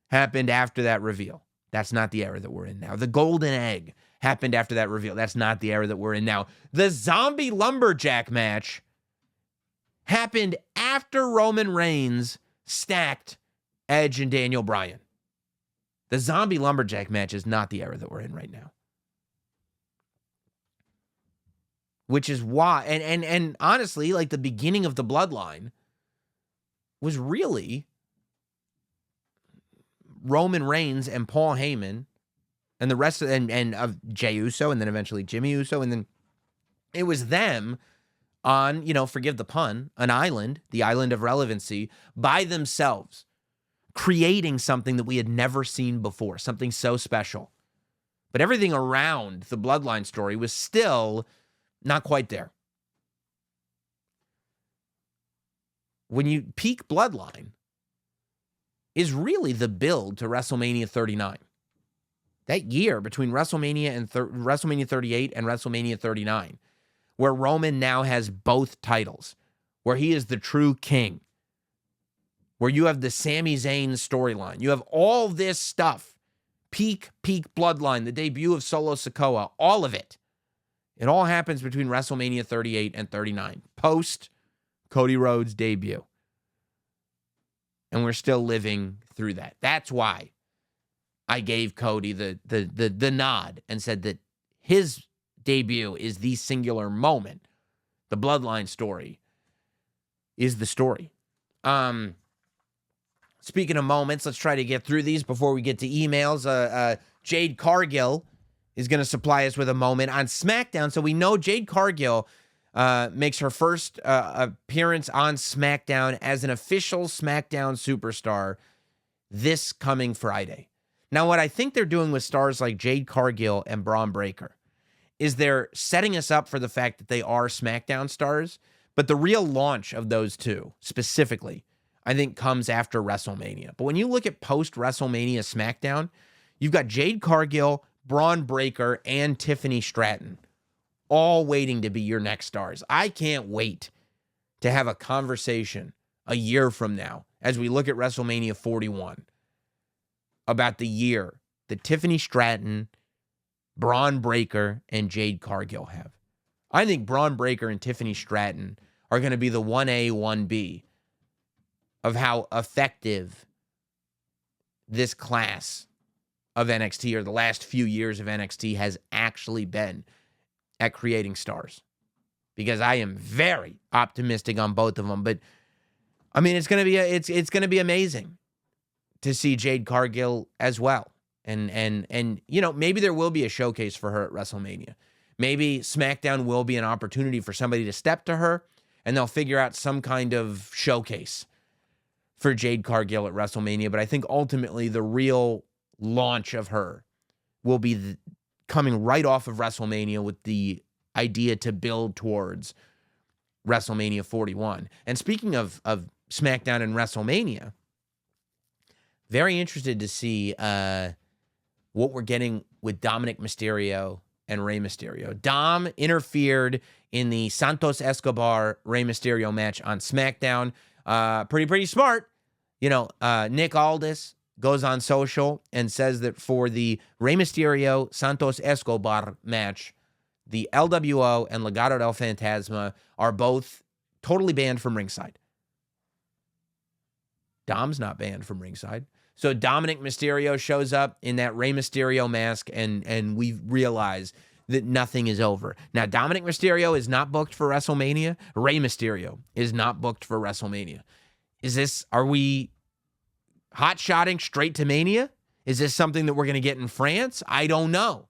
happened after that reveal. That's not the era that we're in now. The golden egg happened after that reveal. That's not the era that we're in now. The zombie lumberjack match happened after Roman Reigns stacked Edge and Daniel Bryan. The zombie lumberjack match is not the era that we're in right now. Which is why, and honestly, like the beginning of the bloodline was really Roman Reigns and Paul Heyman and the rest of, and of Jey Uso, and then eventually Jimmy Uso, and then it was them on, forgive the pun, an island, the island of relevancy, by themselves, creating something that we had never seen before, something so special. But everything around the bloodline story was still not quite there. When you peak bloodline is really the build to WrestleMania 39. That year between WrestleMania and WrestleMania 38 and WrestleMania 39, where Roman now has both titles, where he is the true king, where you have the Sami Zayn storyline, you have all this stuff, peak bloodline, the debut of Solo Sikoa, all of it. It all happens between WrestleMania 38 and 39, post Cody Rhodes' debut. And we're still living through that. That's why I gave Cody the nod and said that his debut is the singular moment. The bloodline story is the story. Speaking of moments, let's try to get through these before we get to emails. Jade Cargill is going to supply us with a moment on SmackDown. So we know Jade Cargill makes her first appearance on SmackDown as an official SmackDown superstar this coming Friday. Now, what I think they're doing with stars like Jade Cargill and Braun Breaker is they're setting us up for the fact that they are SmackDown stars, but the real launch of those two specifically, I think, comes after WrestleMania. But when you look at post-WrestleMania SmackDown, you've got Jade Cargill, Braun Breaker, and Tiffany Stratton all waiting to be your next stars. I can't wait to have a conversation a year from now as we look at WrestleMania 41 about the year that Tiffany Stratton, Braun Breaker, and Jade Cargill have. I think Braun Breaker and Tiffany Stratton are going to be the 1A, 1B of how effective this class of NXT, or the last few years of NXT, has actually been at creating stars. Because I am very optimistic on both of them. But I mean, it's going to be amazing to see Jade Cargill as well. And maybe there will be a showcase for her at WrestleMania. Maybe SmackDown will be an opportunity for somebody to step to her, and they'll figure out some kind of showcase for Jade Cargill at WrestleMania. But I think ultimately the real launch of her will be coming right off of WrestleMania, with the idea to build towards WrestleMania 41. And speaking of SmackDown and WrestleMania, very interested to see what we're getting with Dominic Mysterio and Rey Mysterio. Dom interfered in the Santos Escobar Rey Mysterio match on SmackDown. Pretty smart. Nick Aldis goes on social and says that for the Rey Mysterio Santos Escobar match, the LWO and Legado del Fantasma are both totally banned from ringside. Dom's not banned from ringside. So Dominic Mysterio shows up in that Rey Mysterio mask, and we realize that nothing is over. Now, Dominic Mysterio is not booked for WrestleMania. Rey Mysterio is not booked for WrestleMania. Are we hot-shotting straight to Mania? Is this something that we're going to get in France? I don't know.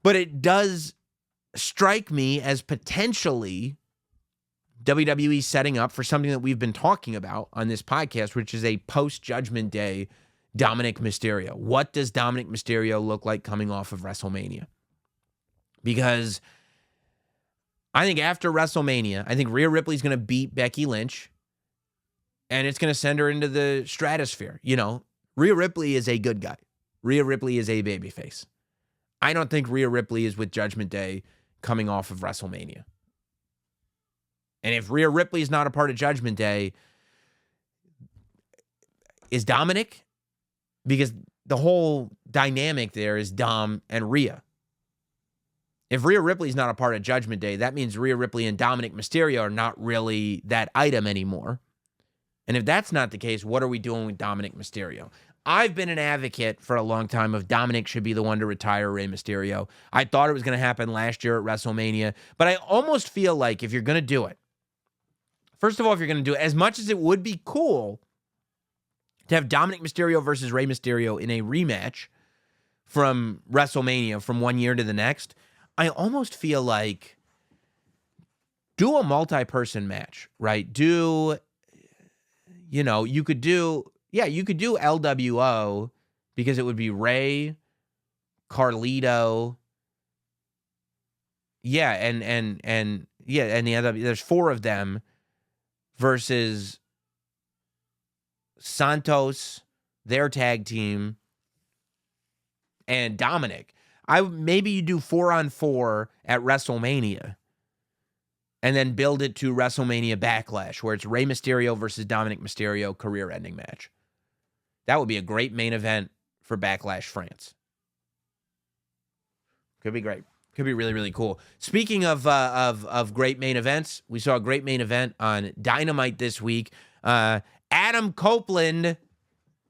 But it does strike me as potentially WWE setting up for something that we've been talking about on this podcast, which is a post-Judgment Day Dominic Mysterio. What does Dominic Mysterio look like coming off of WrestleMania? Because I think after WrestleMania, I think Rhea Ripley's going to beat Becky Lynch, and it's going to send her into the stratosphere. You know, Rhea Ripley is a good guy. Rhea Ripley is a babyface. I don't think Rhea Ripley is with Judgment Day coming off of WrestleMania. And if Rhea Ripley is not a part of Judgment Day, is Dominic? Because the whole dynamic there is Dom and Rhea. If Rhea Ripley is not a part of Judgment Day, that means Rhea Ripley and Dominic Mysterio are not really that item anymore. And if that's not the case, what are we doing with Dominic Mysterio? I've been an advocate for a long time of Dominic should be the one to retire Rey Mysterio. I thought it was going to happen last year at WrestleMania, but I almost feel like if you're going to do it, first of all, if you're going to do it, as much as it would be cool to have Dominic Mysterio versus Rey Mysterio in a rematch from WrestleMania from one year to the next, I almost feel like do a multi-person match, right? You could do LWO because it would be Rey, Carlito, and the other, there's four of them versus Santos, their tag team, and Dominic. Maybe you do 4-on-4 at WrestleMania and then build it to WrestleMania Backlash, where it's Rey Mysterio versus Dominic Mysterio career-ending match. That would be a great main event for Backlash France. Could be great. Could be really, really cool. Speaking of great main events, we saw a great main event on Dynamite this week. Adam Copeland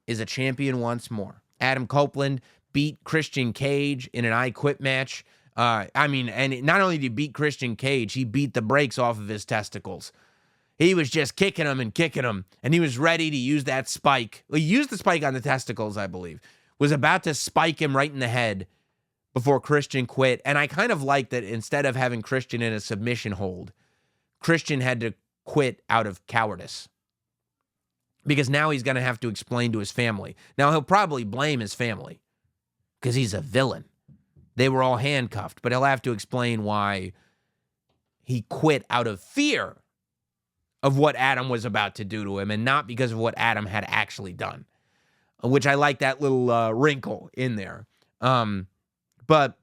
is a champion once more. Adam Copeland beat Christian Cage in an I Quit match. And not only did he beat Christian Cage, he beat the brakes off of his testicles. He was just kicking him, and he was ready to use that spike. Well, he used the spike on the testicles, I believe. Was about to spike him right in the head before Christian quit. And I kind of like that instead of having Christian in a submission hold, Christian had to quit out of cowardice. Because now he's going to have to explain to his family. Now, he'll probably blame his family because he's a villain. They were all handcuffed, but he'll have to explain why he quit out of fear of what Adam was about to do to him and not because of what Adam had actually done, which I like that little wrinkle in there. But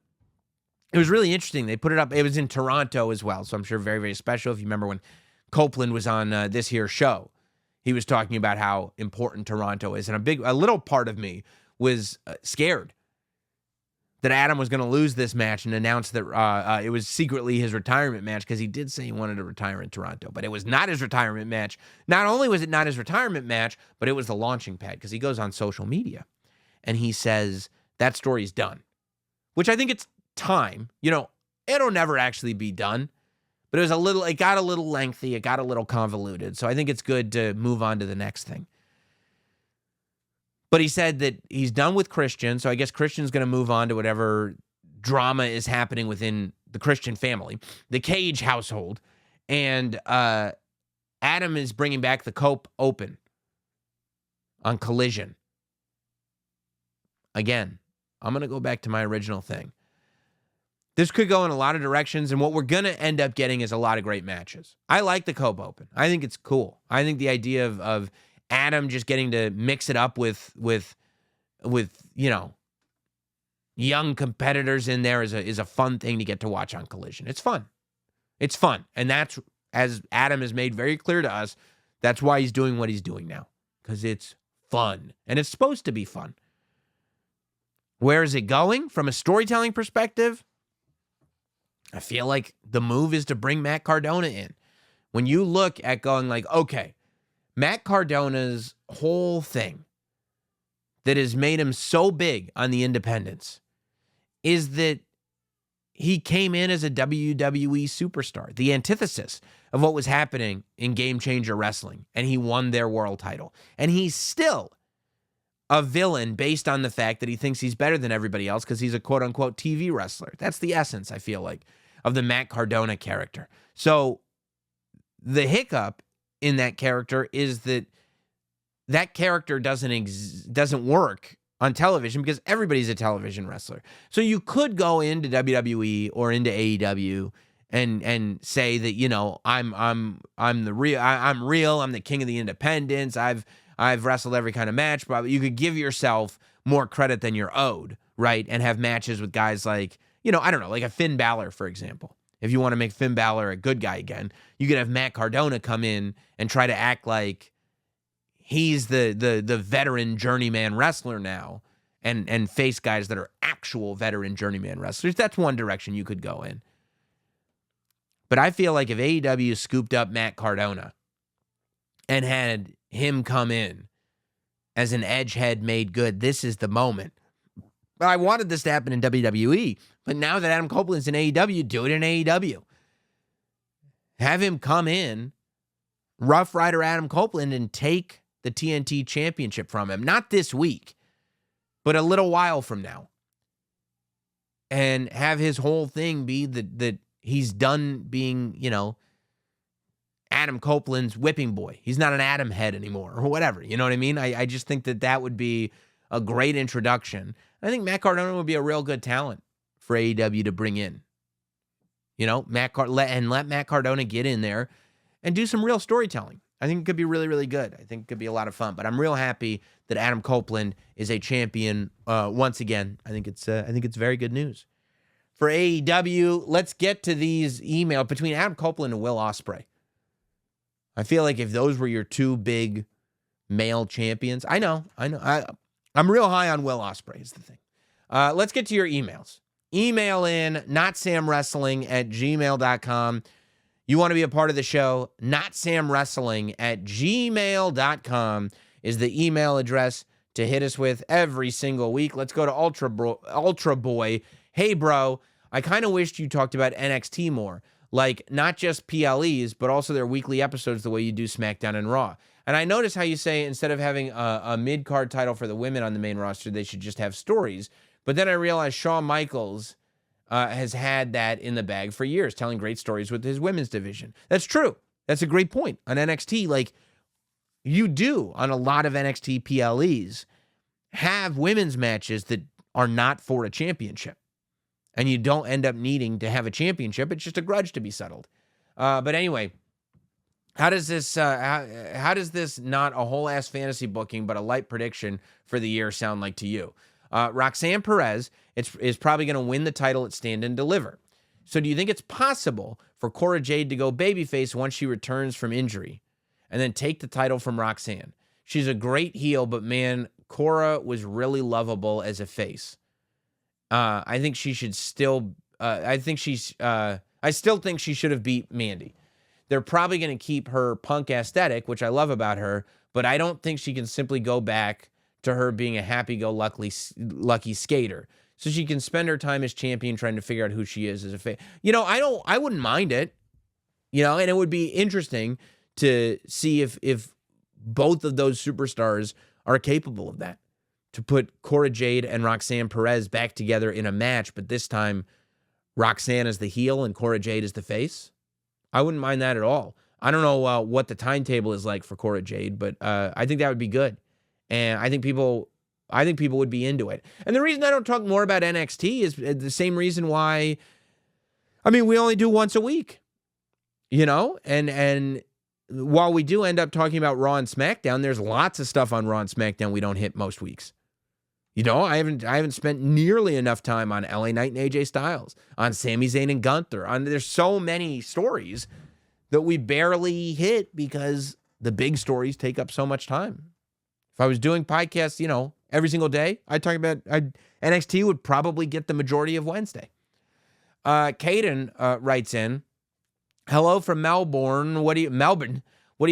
it was really interesting. They put it up. It was in Toronto as well, so I'm sure very, very special. If you remember when Copeland was on this here show, he was talking about how important Toronto is. And a little part of me was scared that Adam was going to lose this match and announce that it was secretly his retirement match, because he did say he wanted to retire in Toronto, but it was not his retirement match. Not only was it not his retirement match, but it was the launching pad, because he goes on social media and he says that story's done, which I think it's time. It'll never actually be done, but it got a little lengthy. It got a little convoluted. So I think it's good to move on to the next thing. But he said that he's done with Christian, so I guess Christian's going to move on to whatever drama is happening within the Christian family, the Cage household, and Adam is bringing back the Cope Open on Collision. Again, I'm going to go back to my original thing. This could go in a lot of directions, and what we're going to end up getting is a lot of great matches. I like the Cope Open. I think it's cool. I think the idea of Adam just getting to mix it up with young competitors in there is a fun thing to get to watch on Collision. It's fun. It's fun. And that's, as Adam has made very clear to us, that's why he's doing what he's doing now, because it's fun. And it's supposed to be fun. Where is it going from a storytelling perspective? I feel like the move is to bring Matt Cardona in. When you look at going like, okay, Matt Cardona's whole thing that has made him so big on the independents is that he came in as a WWE superstar, the antithesis of what was happening in Game Changer Wrestling, and he won their world title. And he's still a villain based on the fact that he thinks he's better than everybody else because he's a quote-unquote TV wrestler. That's the essence, I feel like, of the Matt Cardona character. So the hiccup in that character is that that character doesn't work on television because everybody's a television wrestler. So you could go into WWE or into AEW and say that, you know, I'm real, I'm the king of the independents. I've wrestled every kind of match, but you could give yourself more credit than you're owed, right? And have matches with guys like, you know, I don't know, like a Finn Balor, for example. If you want to make Finn Balor a good guy again, you could have Matt Cardona come in and try to act like he's the veteran journeyman wrestler now and face guys that are actual veteran journeyman wrestlers. That's one direction you could go in. But I feel like if AEW scooped up Matt Cardona and had him come in as an edgehead made good, this is the moment. I wanted this to happen in WWE, but now that Adam Copeland's in AEW, do it in AEW. Have him come in, Rough Rider Adam Copeland, and take the TNT Championship from him. Not this week, but a little while from now. And have his whole thing be that he's done being, you know, Adam Copeland's whipping boy. He's not an Adam head anymore or whatever. You know what I mean? I just think that would be a great introduction. I think Matt Cardona would be a real good talent for AEW to bring in. You know, let Matt Cardona get in there and do some real storytelling. I think it could be really, really good. I think it could be a lot of fun. But I'm real happy that Adam Copeland is a champion once again. I think it's very good news for AEW. Let's get to these emails between Adam Copeland and Will Ospreay. I feel like if those were your two big male champions, I know. I'm real high on Will Ospreay is the thing. Let's get to your emails. Email in notsamwrestling@gmail.com. You want to be a part of the show, notsamwrestling@gmail.com is the email address to hit us with every single week. Let's go to Ultra Boy. Hey, bro, I kind of wished you talked about NXT more. Like, not just PLEs, but also their weekly episodes the way you do SmackDown and Raw. And I notice how you say instead of having a mid-card title for the women on the main roster, they should just have stories. But then I realized Shawn Michaels has had that in the bag for years, telling great stories with his women's division. That's true. That's a great point. On NXT, like you do on a lot of NXT PLEs, have women's matches that are not for a championship. And you don't end up needing to have a championship. It's just a grudge to be settled. But anyway, how does this not a whole ass fantasy booking, but a light prediction for the year sound like to you? Roxanne Perez is probably going to win the title at Stand and Deliver. So do you think it's possible for Cora Jade to go babyface once she returns from injury and then take the title from Roxanne? She's a great heel, but man, Cora was really lovable as a face. I think she should still. I still think she should have beat Mandy. They're probably going to keep her punk aesthetic, which I love about her, but I don't think she can simply go back to her being a happy-go-lucky skater. So she can spend her time as champion trying to figure out who she is as a face. You know, I wouldn't mind it. You know, and it would be interesting to see if both of those superstars are capable of that. To put Cora Jade and Roxanne Perez back together in a match, but this time Roxanne is the heel and Cora Jade is the face. I wouldn't mind that at all. I don't know what the timetable is like for Cora Jade, but I think that would be good. And I think people would be into it. And the reason I don't talk more about NXT is the same reason why, I mean, we only do once a week, you know? And while we do end up talking about Raw and SmackDown, there's lots of stuff on Raw and SmackDown we don't hit most weeks. You know, I haven't spent nearly enough time on LA Knight and AJ Styles, on Sami Zayn and Gunther. There's so many stories that we barely hit because the big stories take up so much time. If I was doing podcasts, you know, every single day, NXT would probably get the majority of Wednesday. Caden writes in, hello from Melbourne. What do you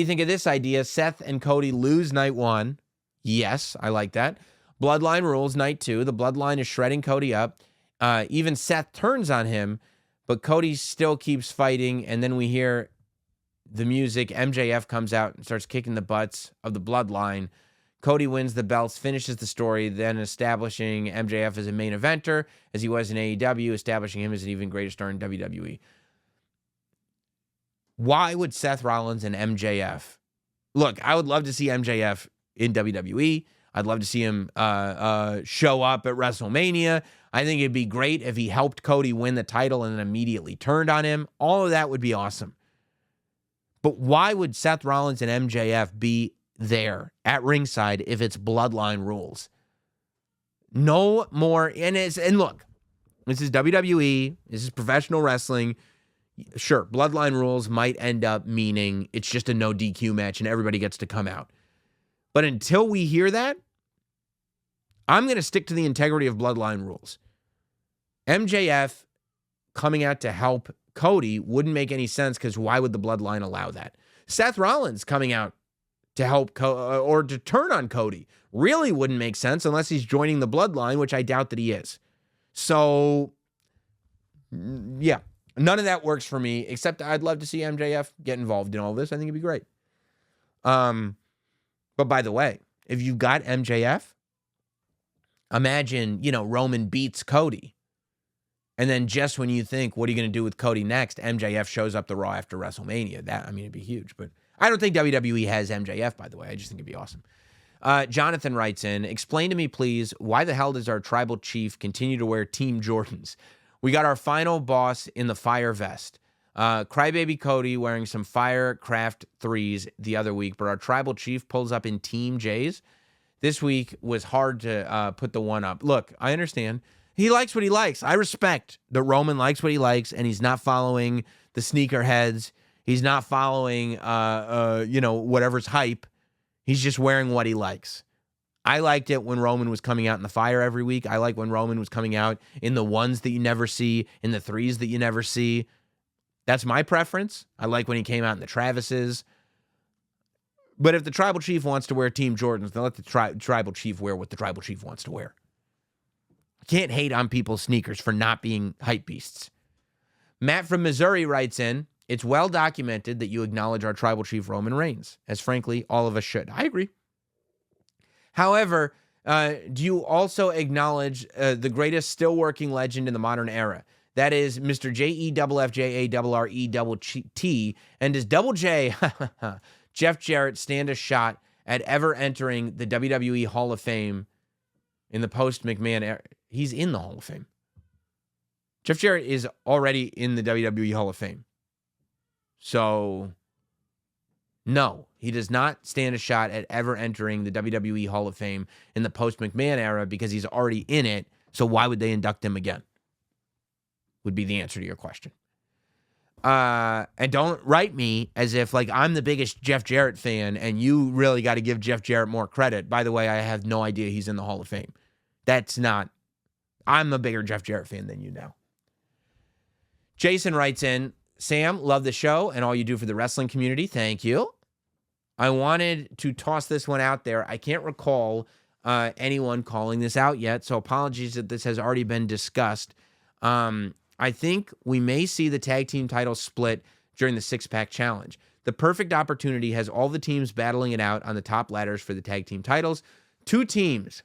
think of this idea? Seth and Cody lose night one. Yes, I like that. Bloodline rules night 2. The Bloodline is shredding Cody up. Even Seth turns on him, but Cody still keeps fighting. And then we hear the music. MJF comes out and starts kicking the butts of the Bloodline. Cody wins the belts, finishes the story, then establishing MJF as a main eventer, as he was in AEW, establishing him as an even greater star in WWE. Why would Seth Rollins and MJF... Look, I would love to see MJF in WWE. I'd love to see him show up at WrestleMania. I think it'd be great if he helped Cody win the title and then immediately turned on him. All of that would be awesome. But why would Seth Rollins and MJF be there at ringside if it's Bloodline rules? No more. And look, this is WWE. This is professional wrestling. Sure, Bloodline rules might end up meaning it's just a no DQ match and everybody gets to come out. But until we hear that, I'm going to stick to the integrity of Bloodline rules. MJF coming out to help Cody wouldn't make any sense because why would the Bloodline allow that? Seth Rollins coming out to help or to turn on Cody really wouldn't make sense unless he's joining the Bloodline, which I doubt that he is. So, yeah, none of that works for me, except I'd love to see MJF get involved in all this. I think it'd be great. But by the way, if you've got MJF, imagine, Roman beats Cody. And then just when you think, what are you going to do with Cody next? MJF shows up the Raw after WrestleMania. It'd be huge. But I don't think WWE has MJF, by the way. I just think it'd be awesome. Jonathan writes in, explain to me, please, why the hell does our tribal chief continue to wear Team Jordans? We got our final boss in the fire vest. Crybaby Cody wearing some Firecraft 3s the other week, but our tribal chief pulls up in Team J's. This week was hard to put the one up. Look, I understand. He likes what he likes. I respect that Roman likes what he likes, and he's not following the sneakerheads. He's not following, whatever's hype. He's just wearing what he likes. I liked it when Roman was coming out in the fire every week. I like when Roman was coming out in the 1s that you never see, in the 3s that you never see. That's my preference. I like when he came out in the Travises. But if the tribal chief wants to wear Team Jordans, then let the tribal chief wear what the tribal chief wants to wear. I can't hate on people's sneakers for not being hype beasts. Matt from Missouri writes in, it's well documented that you acknowledge our tribal chief Roman Reigns, as frankly, all of us should. I agree. However, do you also acknowledge the greatest still working legend in the modern era? That is Mr. JEFFJARRET. And does Double J, Jeff Jarrett, stand a shot at ever entering the WWE Hall of Fame in the post-McMahon era? He's in the Hall of Fame. Jeff Jarrett is already in the WWE Hall of Fame. So, no, he does not stand a shot at ever entering the WWE Hall of Fame in the post-McMahon era because he's already in it. So why would they induct him again? Would be the answer to your question. And don't write me as if like I'm the biggest Jeff Jarrett fan and you really got to give Jeff Jarrett more credit. By the way, I have no idea he's in the Hall of Fame. I'm a bigger Jeff Jarrett fan than you now. Jason writes in, Sam, love the show and all you do for the wrestling community. Thank you. I wanted to toss this one out there. I can't recall anyone calling this out yet, so apologies that this has already been discussed. I think we may see the tag team title split during the six-pack challenge. The perfect opportunity has all the teams battling it out on the top ladders for the tag team titles. 2 teams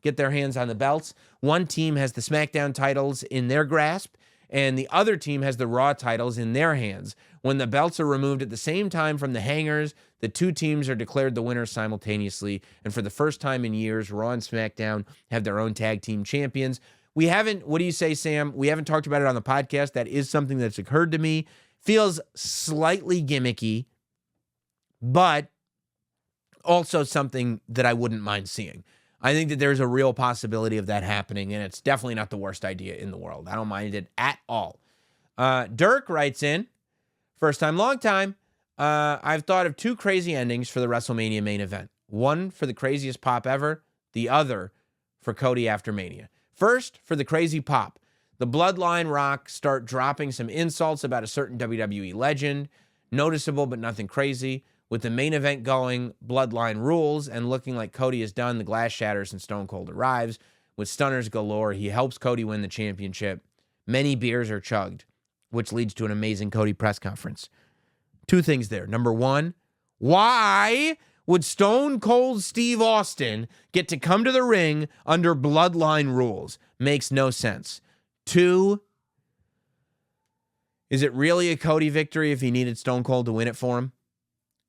get their hands on the belts. One team has the Smackdown titles in their grasp, and the other team has the Raw titles in their hands. When the belts are removed at the same time from the hangers, the 2 teams are declared the winners simultaneously. And for the first time in years, Raw and SmackDown have their own tag team champions. We haven't, what do you say, Sam? We haven't talked about it on the podcast. That is something that's occurred to me. Feels slightly gimmicky, but also something that I wouldn't mind seeing. I think that there's a real possibility of that happening, and it's definitely not the worst idea in the world. I don't mind it at all. Dirk writes in, first time, long time. I've thought of 2 crazy endings for the WrestleMania main event. One for the craziest pop ever, the other for Cody after Mania. First, for the crazy pop. The Bloodline Rock start dropping some insults about a certain WWE legend. Noticeable, but nothing crazy. With the main event going, Bloodline rules, and looking like Cody is done, the glass shatters and Stone Cold arrives. With stunners galore, he helps Cody win the championship. Many beers are chugged, which leads to an amazing Cody press conference. Two things there. Number one, why would Stone Cold Steve Austin get to come to the ring under Bloodline rules? Makes no sense. Two, is it really a Cody victory if he needed Stone Cold to win it for him?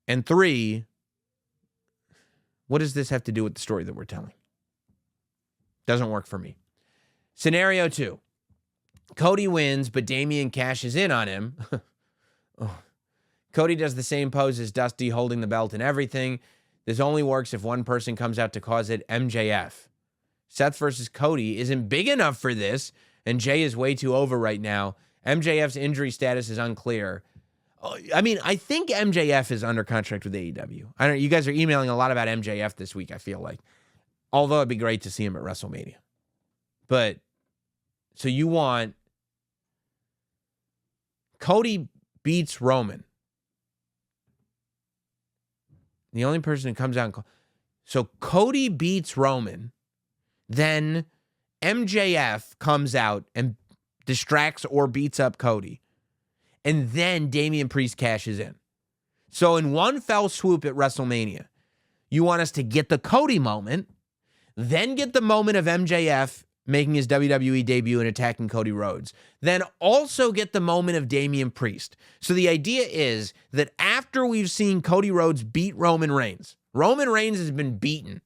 And three, what does this have to do with the story that we're telling? Doesn't work for me. Scenario 2. Cody wins, but Damian cashes in on him. Oh. Cody does the same pose as Dusty, holding the belt and everything. This only works if one person comes out to cause it. MJF. Seth versus Cody isn't big enough for this, and Jay is way too over right now. MJF's injury status is unclear. I mean, I think MJF is under contract with AEW. I don't. You guys are emailing a lot about MJF this week, I feel like. Although it'd be great to see him at WrestleMania. But, so you want Cody beats Roman. The only person who comes out. So Cody beats Roman. Then MJF comes out and distracts or beats up Cody. And then Damian Priest cashes in. So in one fell swoop at WrestleMania, you want us to get the Cody moment, then get the moment of MJF making his WWE debut and attacking Cody Rhodes, then also get the moment of Damian Priest. So the idea is that after we've seen Cody Rhodes beat Roman Reigns has been beaten,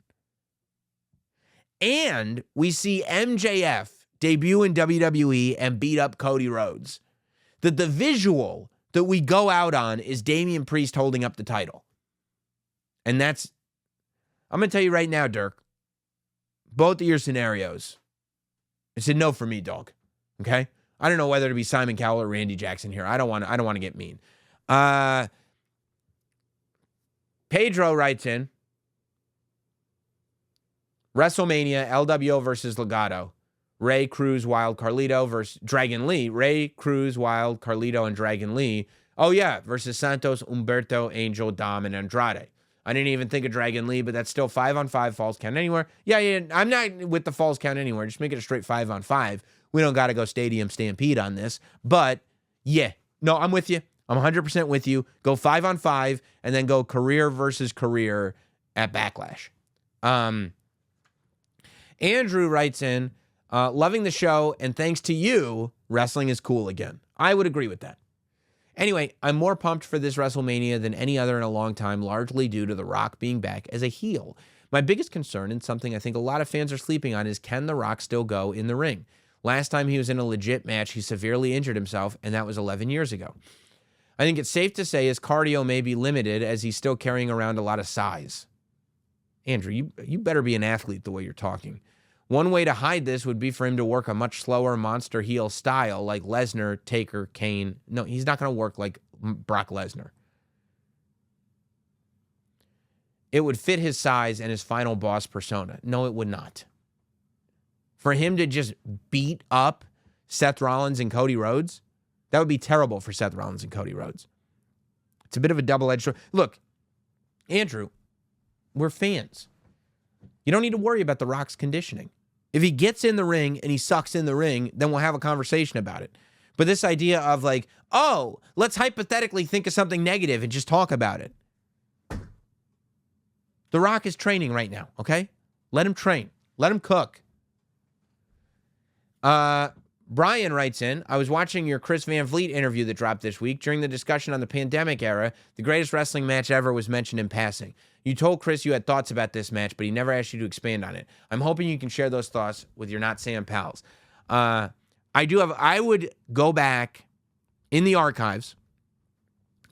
and we see MJF debut in WWE and beat up Cody Rhodes, that the visual that we go out on is Damian Priest holding up the title. And that's, I'm going to tell you right now, Dirk, both of your scenarios, it's a no for me, dog. Okay? I don't know whether to be Simon Cowell or Randy Jackson here. I don't want to get mean. Pedro writes in, WrestleMania, LWO versus Legado. Ray, Cruz, Wild, Carlito versus Dragon Lee. Ray, Cruz, Wild, Carlito, and Dragon Lee. Oh, yeah, versus Santos, Humberto, Angel, Dom, and Andrade. I didn't even think of Dragon Lee, but that's still 5-on-5 falls count anywhere. Yeah, I'm not with the falls count anywhere. Just make it a straight 5-on-5. We don't got to go Stadium Stampede on this. But, yeah, no, I'm with you. I'm 100% with you. Go 5-on-5 and then go career versus career at Backlash. Andrew writes in, loving the show, and thanks to you, wrestling is cool again. I would agree with that. Anyway, I'm more pumped for this WrestleMania than any other in a long time, largely due to The Rock being back as a heel. My biggest concern, and something I think a lot of fans are sleeping on, is can The Rock still go in the ring? Last time he was in a legit match, he severely injured himself, and that was 11 years ago. I think it's safe to say his cardio may be limited as he's still carrying around a lot of size. Andrew, you better be an athlete the way you're talking. One way to hide this would be for him to work a much slower monster heel style like Lesnar, Taker, Kane. No, he's not going to work like Brock Lesnar. It would fit his size and his final boss persona. No, it would not. For him to just beat up Seth Rollins and Cody Rhodes, that would be terrible for Seth Rollins and Cody Rhodes. It's a bit of a double-edged sword. Look, Andrew, we're fans. You don't need to worry about The Rock's conditioning. If he gets in the ring and he sucks in the ring, then we'll have a conversation about it. But this idea of like, oh, let's hypothetically think of something negative and just talk about it. The Rock is training right now, okay? Let him train. Let him cook. Brian writes in, I was watching your Chris Van Vliet interview that dropped this week. During the discussion on the pandemic era, the greatest wrestling match ever was mentioned in passing. You told Chris you had thoughts about this match, but he never asked you to expand on it. I'm hoping you can share those thoughts with your Not Sam pals. I would go back in the archives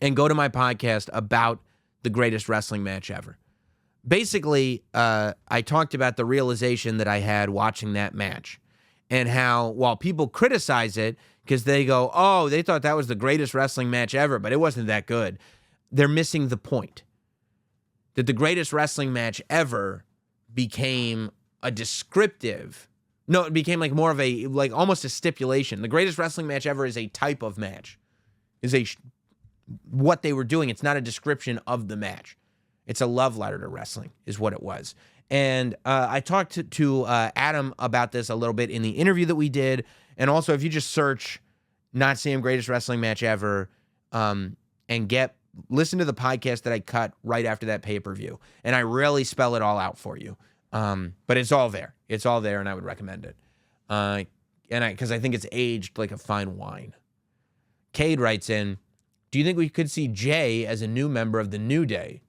and go to my podcast about the greatest wrestling match ever. Basically, I talked about the realization that I had watching that match and how, while people criticize it because they go, oh, they thought that was the greatest wrestling match ever, but it wasn't that good, they're missing the point. That the greatest wrestling match ever became a descriptive. No, it became like more of a, like almost a stipulation. The greatest wrestling match ever is a type of match. Is a what they were doing. It's not a description of the match. It's a love letter to wrestling is what it was. And I talked to Adam about this a little bit in the interview that we did. And also, if you just search Not Sam Greatest Wrestling Match Ever and listen to the podcast that I cut right after that pay-per-view. And I really spell it all out for you. But it's all there. It's all there, and I would recommend it. Because I think it's aged like a fine wine. Cade writes in, do you think we could see Jay as a new member of the New Day?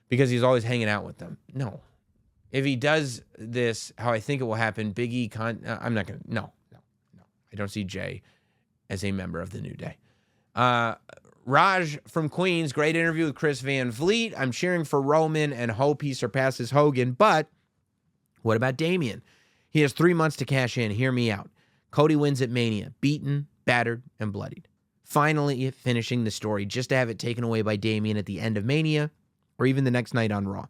Because he's always hanging out with them. No. If he does this, how I think it will happen, Big E, I'm not going to, no. I don't see Jay as a member of the New Day. Raj from Queens, great interview with Chris Van Vliet. I'm cheering for Roman and hope he surpasses Hogan. But what about Damian? He has 3 months to cash in. Hear me out. Cody wins at Mania, beaten, battered, and bloodied. Finally finishing the story just to have it taken away by Damian at the end of Mania or even the next night on Raw.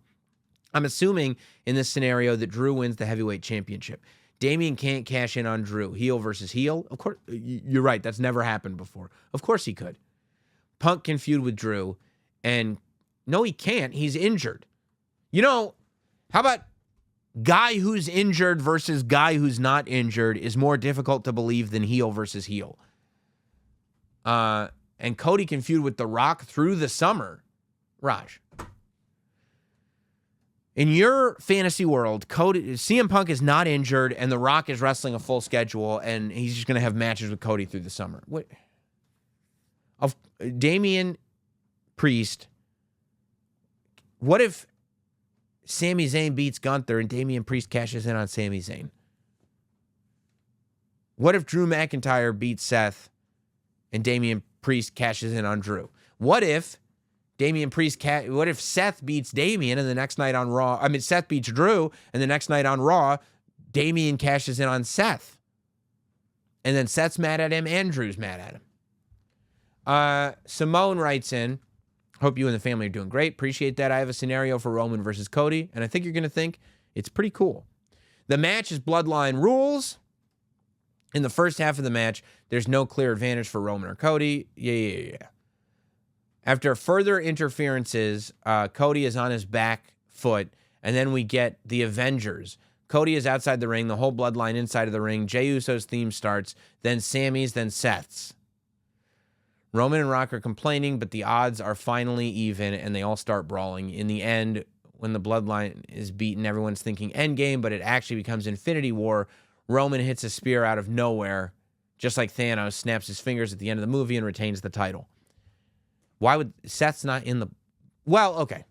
I'm assuming in this scenario that Drew wins the heavyweight championship. Damian can't cash in on Drew. Heel versus heel? Of course, you're right. That's never happened before. Of course he could. Punk can feud with Drew. And no, he can't. He's injured. How about guy who's injured versus guy who's not injured is more difficult to believe than heel versus heel. And Cody can feud with The Rock through the summer. Raj. In your fantasy world, CM Punk is not injured, and The Rock is wrestling a full schedule, and he's just going to have matches with Cody through the summer. What? Of Damian Priest. What if Sami Zayn beats Gunther and Damian Priest cashes in on Sami Zayn? What if Drew McIntyre beats Seth and Damian Priest cashes in on Drew? What if what if Seth beats Damian and the next night on Raw? Seth beats Drew and the next night on Raw, Damian cashes in on Seth. And then Seth's mad at him and Drew's mad at him. Simone writes in, hope you and the family are doing great. Appreciate that. I have a scenario for Roman versus Cody, and I think you're going to think it's pretty cool. The match is Bloodline rules. In the first half of the match, there's no clear advantage for Roman or Cody. Yeah. After further interferences, Cody is on his back foot, and then we get the Avengers. Cody is outside the ring, the whole Bloodline inside of the ring. Jey Uso's theme starts, then Sammy's, then Seth's. Roman and Rock are complaining, but the odds are finally even, and they all start brawling. In the end, when the Bloodline is beaten, everyone's thinking endgame, but it actually becomes Infinity War. Roman hits a spear out of nowhere, just like Thanos, snaps his fingers at the end of the movie and retains the title. Why would Seth's not in the... Well, okay.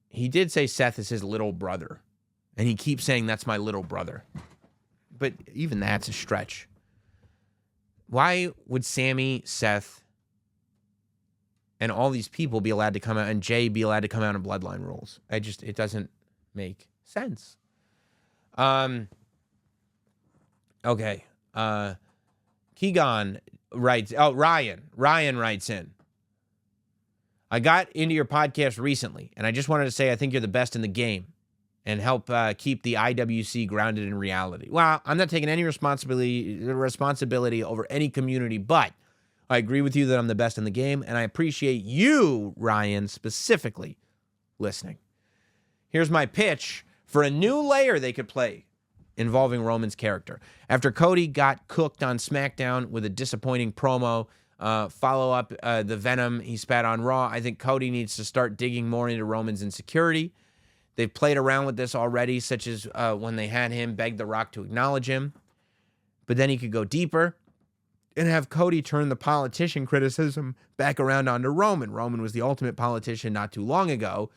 He did say Seth is his little brother, and he keeps saying that's my little brother. But even that's a stretch. Why would Sammy, Seth, and all these people be allowed to come out, and Jay be allowed to come out in Bloodline rules? It doesn't make sense. Okay. Keegan writes, Ryan writes in. I got into your podcast recently, and I just wanted to say I think you're the best in the game and help keep the IWC grounded in reality. Well, I'm not taking any responsibility over any community, but I agree with you that I'm the best in the game, and I appreciate you, Ryan, specifically listening. Here's my pitch for a new layer they could play involving Roman's character. After Cody got cooked on SmackDown with a disappointing promo, follow up the venom he spat on Raw, I think Cody needs to start digging more into Roman's insecurity. They've played around with this already, such as when they had him beg The Rock to acknowledge him. But then he could go deeper and have Cody turn the politician criticism back around onto Roman. Roman was the ultimate politician not too long ago.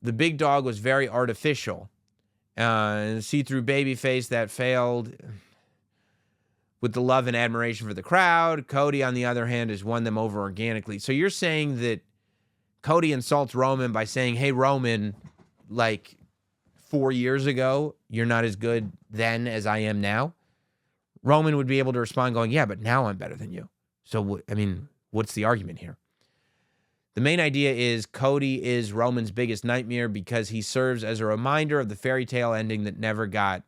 The big dog was very artificial. See-through babyface that failed with the love and admiration for the crowd. Cody, on the other hand, has won them over organically. So you're saying that Cody insults Roman by saying, hey, Roman, like 4 years ago, you're not as good then as I am now? Roman would be able to respond going, yeah, but now I'm better than you. So, what's the argument here? The main idea is Cody is Roman's biggest nightmare because he serves as a reminder of the fairy tale ending that never got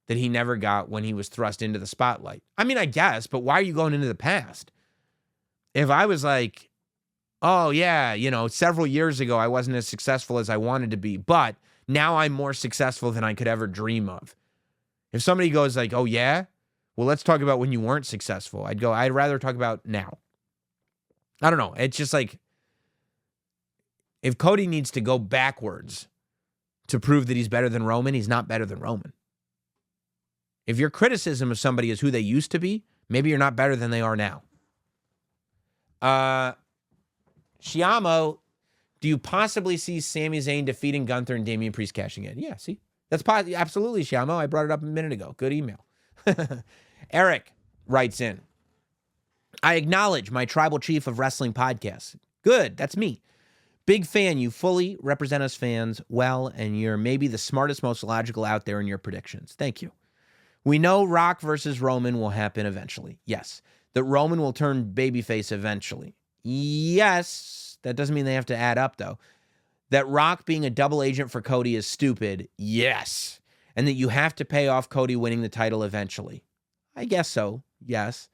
that he never got when he was thrust into the spotlight. I mean, I guess, but why are you going into the past? If I was like, oh, yeah, several years ago, I wasn't as successful as I wanted to be, but now I'm more successful than I could ever dream of. If somebody goes like, oh, yeah, well, let's talk about when you weren't successful. I'd rather talk about now. I don't know. It's just like, if Cody needs to go backwards to prove that he's better than Roman, he's not better than Roman. If your criticism of somebody is who they used to be, maybe you're not better than they are now. Shiamo, do you possibly see Sami Zayn defeating Gunther and Damian Priest cashing in? Yeah, see? That's absolutely, Shiamo. I brought it up a minute ago. Good email. Eric writes in, I acknowledge my tribal chief of wrestling podcasts. Good, that's me. Big fan. You fully represent us fans well, and you're maybe the smartest, most logical out there in your predictions. Thank you. We know Rock versus Roman will happen eventually. Yes. That Roman will turn babyface eventually. Yes. That doesn't mean they have to add up, though. That Rock being a double agent for Cody is stupid. Yes. And that you have to pay off Cody winning the title eventually. I guess so. Yes.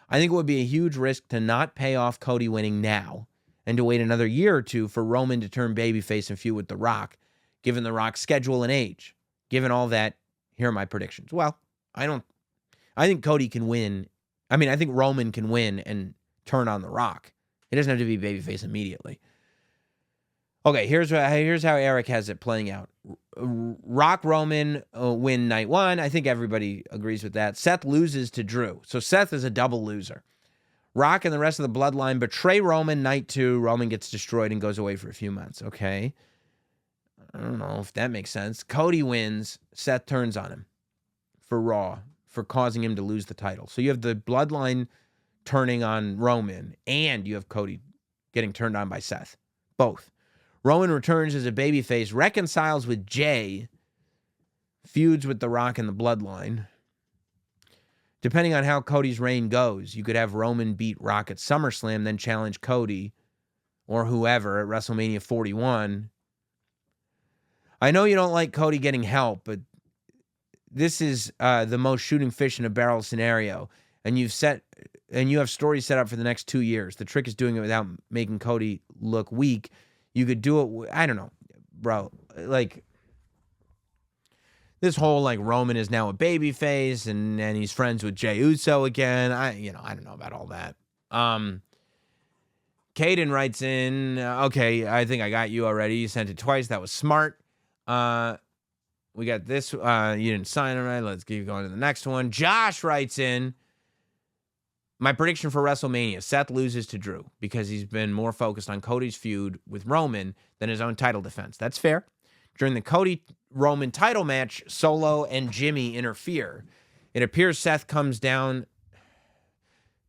I think it would be a huge risk to not pay off Cody winning now and to wait another year or two for Roman to turn babyface and feud with The Rock, given The Rock's schedule and age. Given all that, here are my predictions. Well, I think Cody can win. I mean, I think Roman can win and turn on The Rock. It doesn't have to be babyface immediately. Okay, here's how Eric has it playing out. Rock Roman win night one. I think everybody agrees with that. Seth loses to Drew. So Seth is a double loser. Rock and the rest of the bloodline betray Roman night two. Roman gets destroyed and goes away for a few months. Okay. I don't know if that makes sense. Cody wins. Seth turns on him for Raw for causing him to lose the title. So you have the bloodline turning on Roman and you have Cody getting turned on by Seth. Both. Roman returns as a babyface, reconciles with Jay, feuds with The Rock and the bloodline. Depending on how Cody's reign goes, you could have Roman beat Rock at SummerSlam, then challenge Cody or whoever at WrestleMania 41. I know you don't like Cody getting help, but this is the most shooting fish in a barrel scenario, and you have stories set up for the next 2 years. The trick is doing it without making Cody look weak. You could do it. I don't know, bro. Like, this whole like Roman is now a babyface and he's friends with Jey Uso again. I don't know about all that. Caden writes in, okay, I think I got you already. You sent it twice. That was smart. We got this. You didn't sign it right. Let's keep going to the next one. Josh writes in, my prediction for WrestleMania, Seth loses to Drew because he's been more focused on Cody's feud with Roman than his own title defense. That's fair. During the Cody-Roman title match, Solo and Jimmy interfere. It appears Seth comes down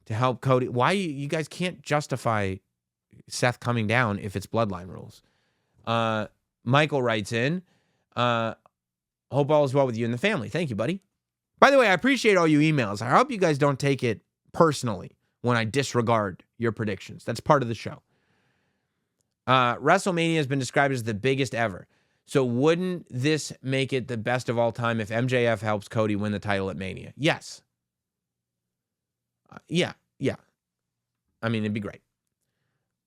to help Cody. Why you guys can't justify Seth coming down if it's bloodline rules? Michael writes in, hope all is well with you and the family. Thank you, buddy. By the way, I appreciate all you emails. I hope you guys don't take it personally when I disregard your predictions. That's part of the show. WrestleMania has been described as the biggest ever. So wouldn't this make it the best of all time if MJF helps Cody win the title at Mania? Yes. Yeah. I mean, it'd be great.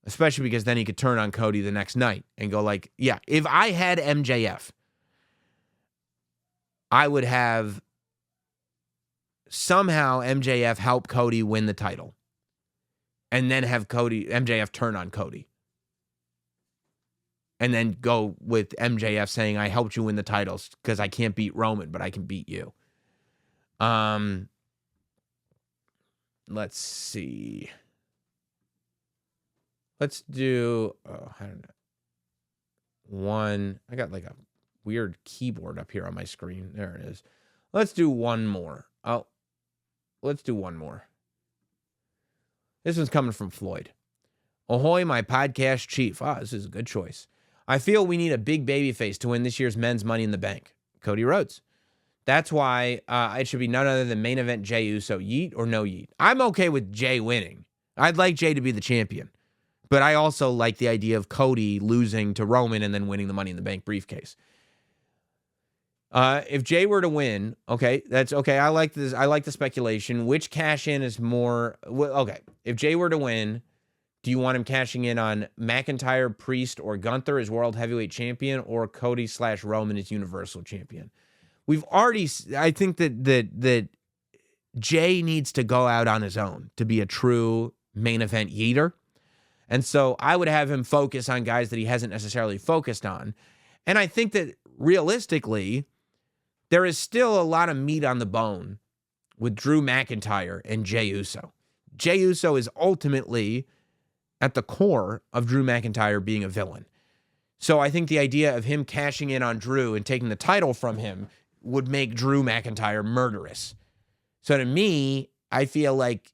Especially because then he could turn on Cody the next night and go like, yeah, if I had MJF, I would have somehow MJF help Cody win the title and then have MJF turn on Cody. And then go with MJF saying, I helped you win the titles because I can't beat Roman, but I can beat you. Let's see. Let's do, I don't know. One. I got like a weird keyboard up here on my screen. There it is. Let's do one more. Let's do one more. This one's coming from Floyd. Ahoy, my podcast chief. This is a good choice. I feel we need a big babyface to win this year's men's Money in the Bank. Cody Rhodes. That's why it should be none other than main event Jey Uso. Yeet or no yeet? I'm okay with Jey winning. I'd like Jey to be the champion. But I also like the idea of Cody losing to Roman and then winning the Money in the Bank briefcase. If Jay were to win, okay, that's okay. I like this. I like the speculation. Which cash in is more okay? If Jay were to win, do you want him cashing in on McIntyre, Priest, or Gunther as World Heavyweight Champion, or Cody/Roman as Universal Champion? We've already. I think that Jay needs to go out on his own to be a true main event yeeter, and so I would have him focus on guys that he hasn't necessarily focused on, and I think that realistically, there is still a lot of meat on the bone with Drew McIntyre and Jey Uso. Jey Uso is ultimately at the core of Drew McIntyre being a villain. So I think the idea of him cashing in on Drew and taking the title from him would make Drew McIntyre murderous. So to me, I feel like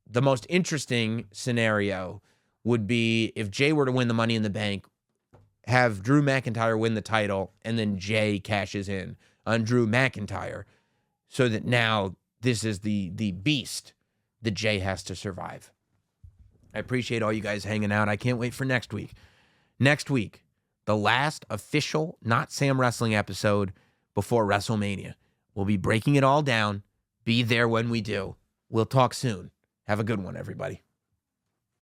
the most interesting scenario would be if Jay were to win the Money in the Bank, have Drew McIntyre win the title, and then Jay cashes in on Drew McIntyre, so that now this is the beast that Jay has to survive. I appreciate all you guys hanging out. I can't wait for next week. Next week, the last official Notsam Wrestling episode before WrestleMania. We'll be breaking it all down. Be there when we do. We'll talk soon. Have a good one, everybody.